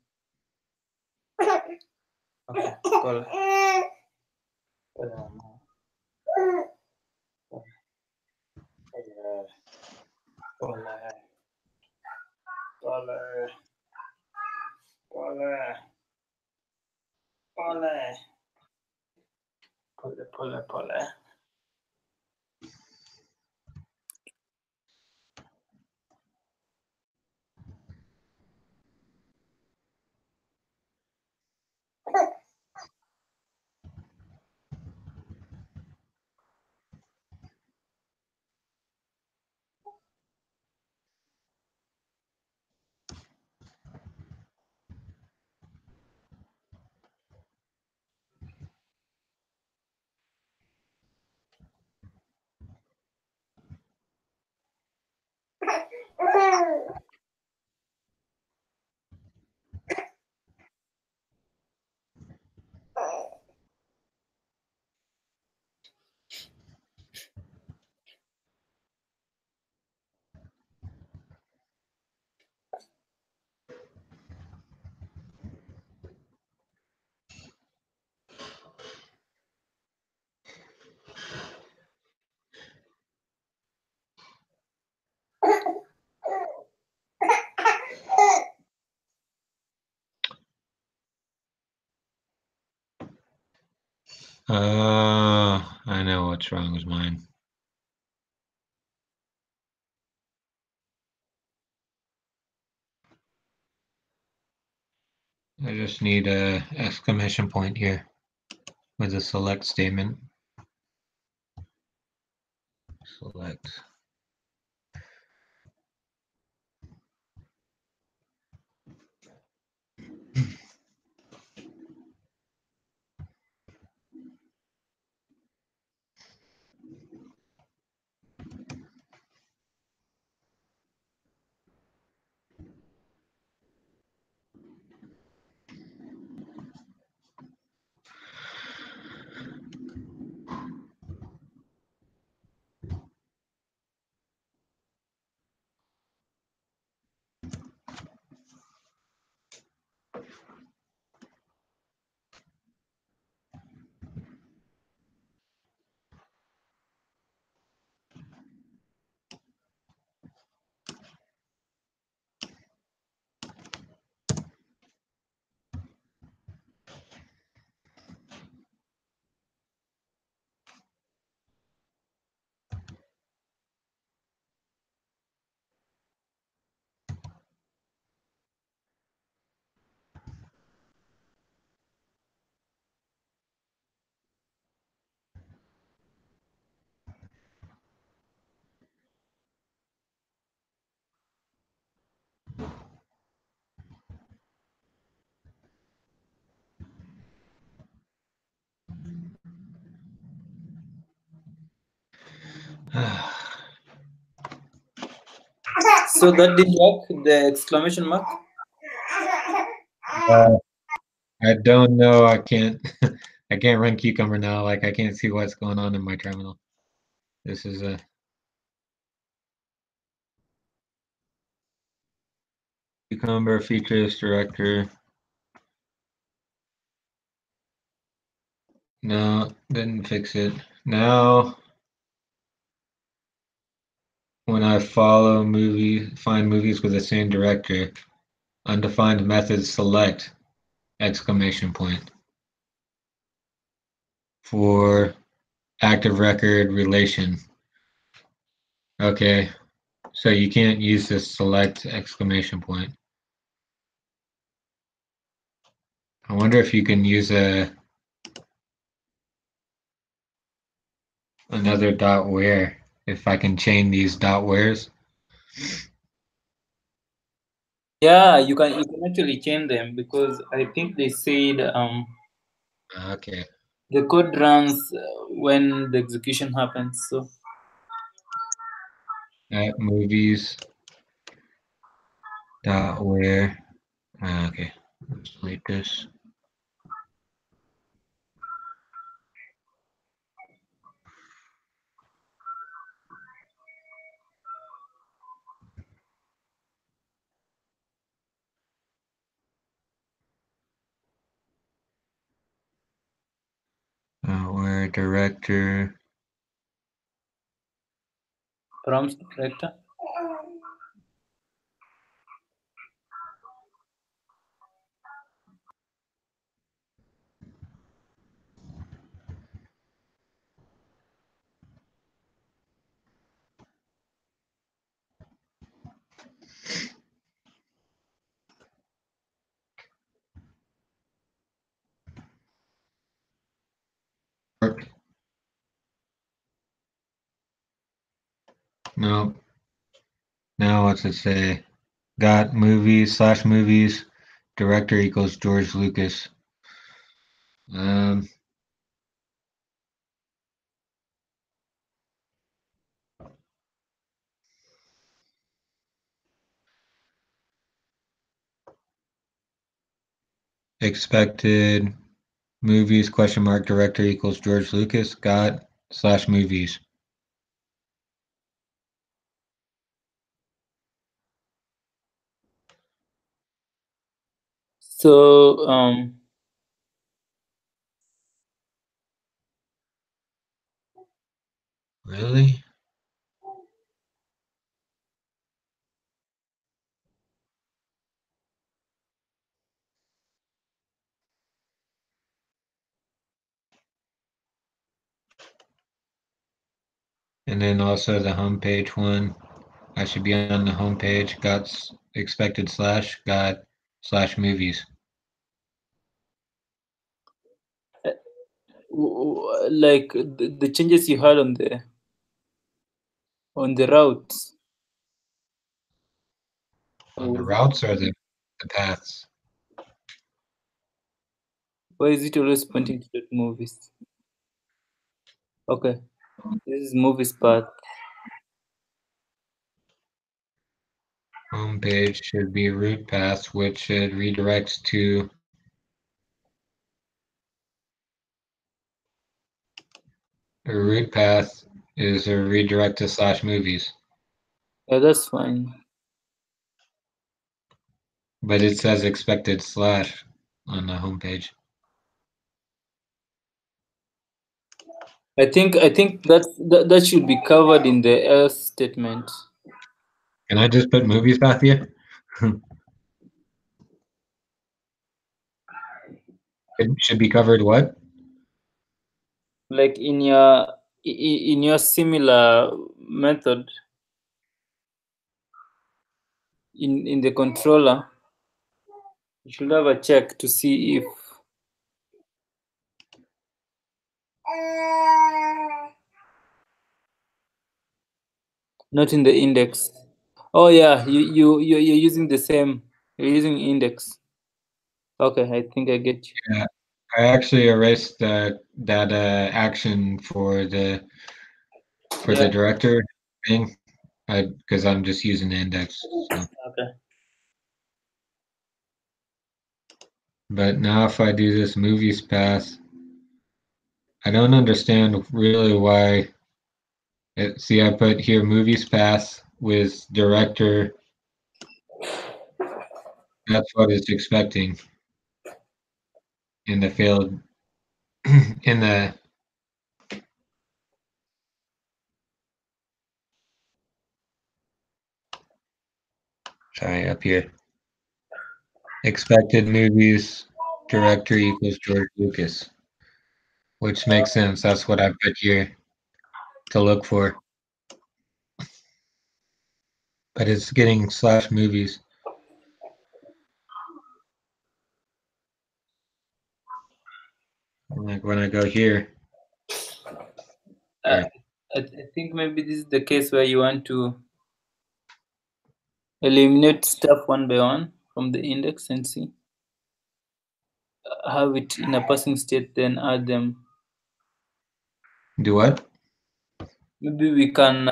Okay, call. Pole. I know what's wrong with mine. I just need a exclamation point here with a select statement. Select. So that didn't work, the exclamation mark? I don't know. I can't I can't run Cucumber now. Like I can't see what's going on in my terminal. This is a Cucumber features director. No, didn't fix it. Now when I find movies with the same director, undefined method select, exclamation point. For active record relation. Okay, so you can't use this select exclamation point. I wonder if you can use another dot where, if I can chain these dot wheres. Yeah, you can actually chain them, because I think they said Okay. the code runs when the execution happens. So At movies dot where. Okay, let's delete this. Where director. prompt director. No. Now what's it say? Got movies / movies. Director equals George Lucas. Expected movies / director equals George Lucas. Got / movies. So Really? And then also the homepage one. I should be on the homepage. Got expected / got / movies. like the changes you had on the routes. On the routes or the paths? Why is it always pointing to that movies? Okay, this is movies path. Homepage should be route paths, which should redirect to a route path is a redirect to / movies. Yeah, that's fine. But it says expected / on the homepage. I think that should be covered in the else statement. Can I just put movies path here? It should be covered what? Like in your similar method in the controller, you should have a check to see if not in the index. Oh yeah, you're using the same. You're using index. Okay, I think I get you. Yeah, I actually erased that action for the director thing, because I'm just using the index. So. Okay. But now if I do this movies path, I don't understand really why. See, I put here movies path with director. That's what it's expecting in the field in the sorry, up here. Expected movies director equals George Lucas, which makes sense. That's what I put here to look for. But it's getting slash movies. Like when I go here. I think maybe this is the case where you want to eliminate stuff one by one from the index and see, have it in a passing state, then add them. Do what? Maybe we can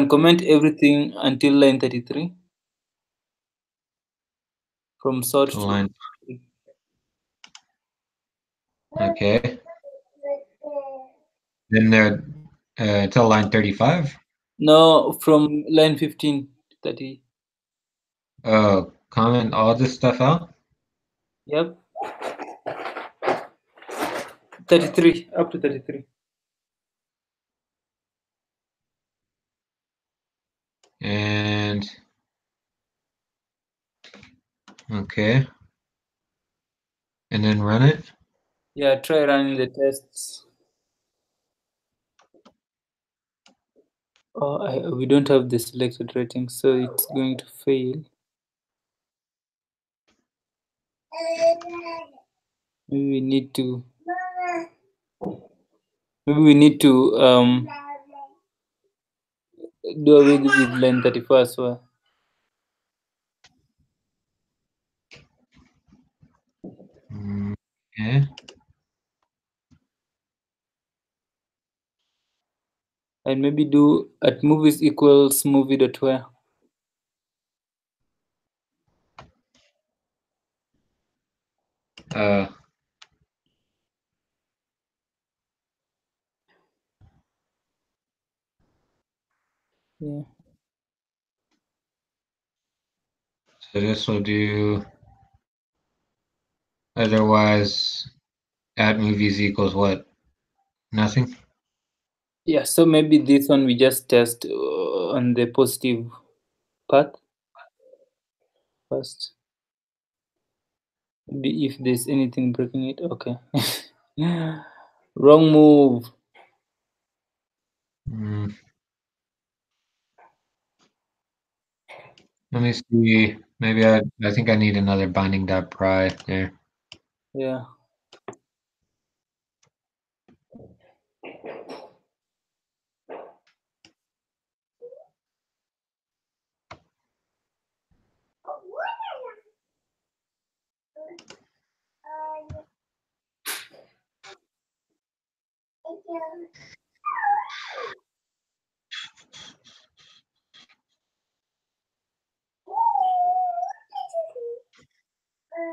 comment everything until line 33 from sort to Line. Okay. Then there till line 35. No, from line 15 to 30. Oh, comment all this stuff out. Yep. 33 up to 33. And okay. And then run it. Yeah, try running the tests. Oh, we don't have the selected rating, so it's going to fail. Maybe we need to do away with line 34 as well. Okay. And maybe do at movies equals movie.where. Yeah. So this will do. Otherwise, at movies equals what? Nothing? Yeah, so maybe this one we just test on the positive part first. Maybe if there's anything breaking it, okay. Wrong move. Let me see. Maybe I think I need another binding.pry there. Yeah.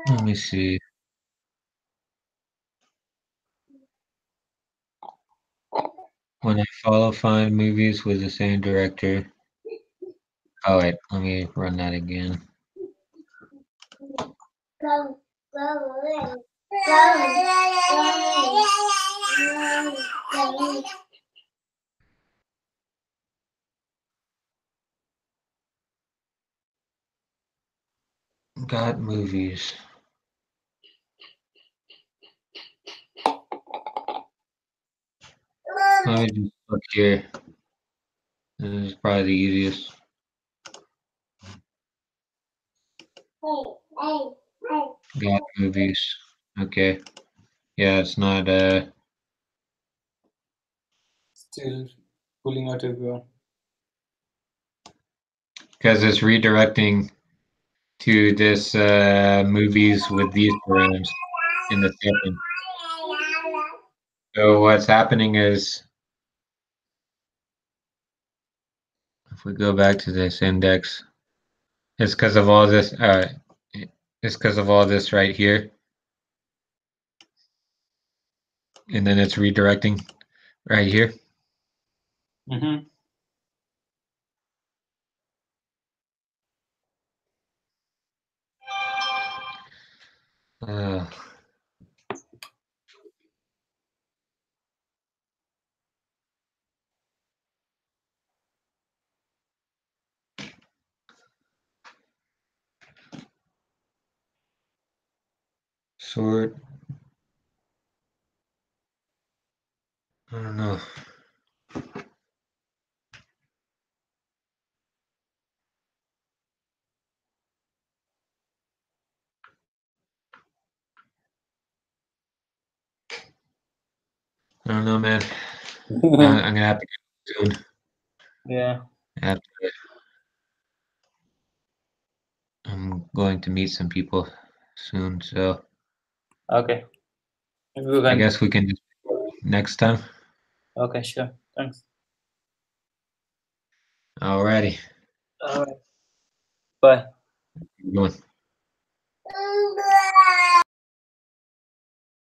Let me see. When I follow find movies with the same director. Oh wait, let me run that again. Got movies. Let me just look here. This is probably the easiest. Got movies. Okay. Yeah, it's not Still pulling out everyone. because it's redirecting to this movies with these params in the second. So what's happening is if we go back to this index, it's because of all this it's because of all this right here. And then it's redirecting right here. Mm-hmm. sort. I don't know. I don't know, man. I'm gonna have to go soon. Yeah. I'm going to meet some people soon, so Okay. I guess we can just next time. Okay, sure. Thanks. Alrighty. All right. Bye. Keep going.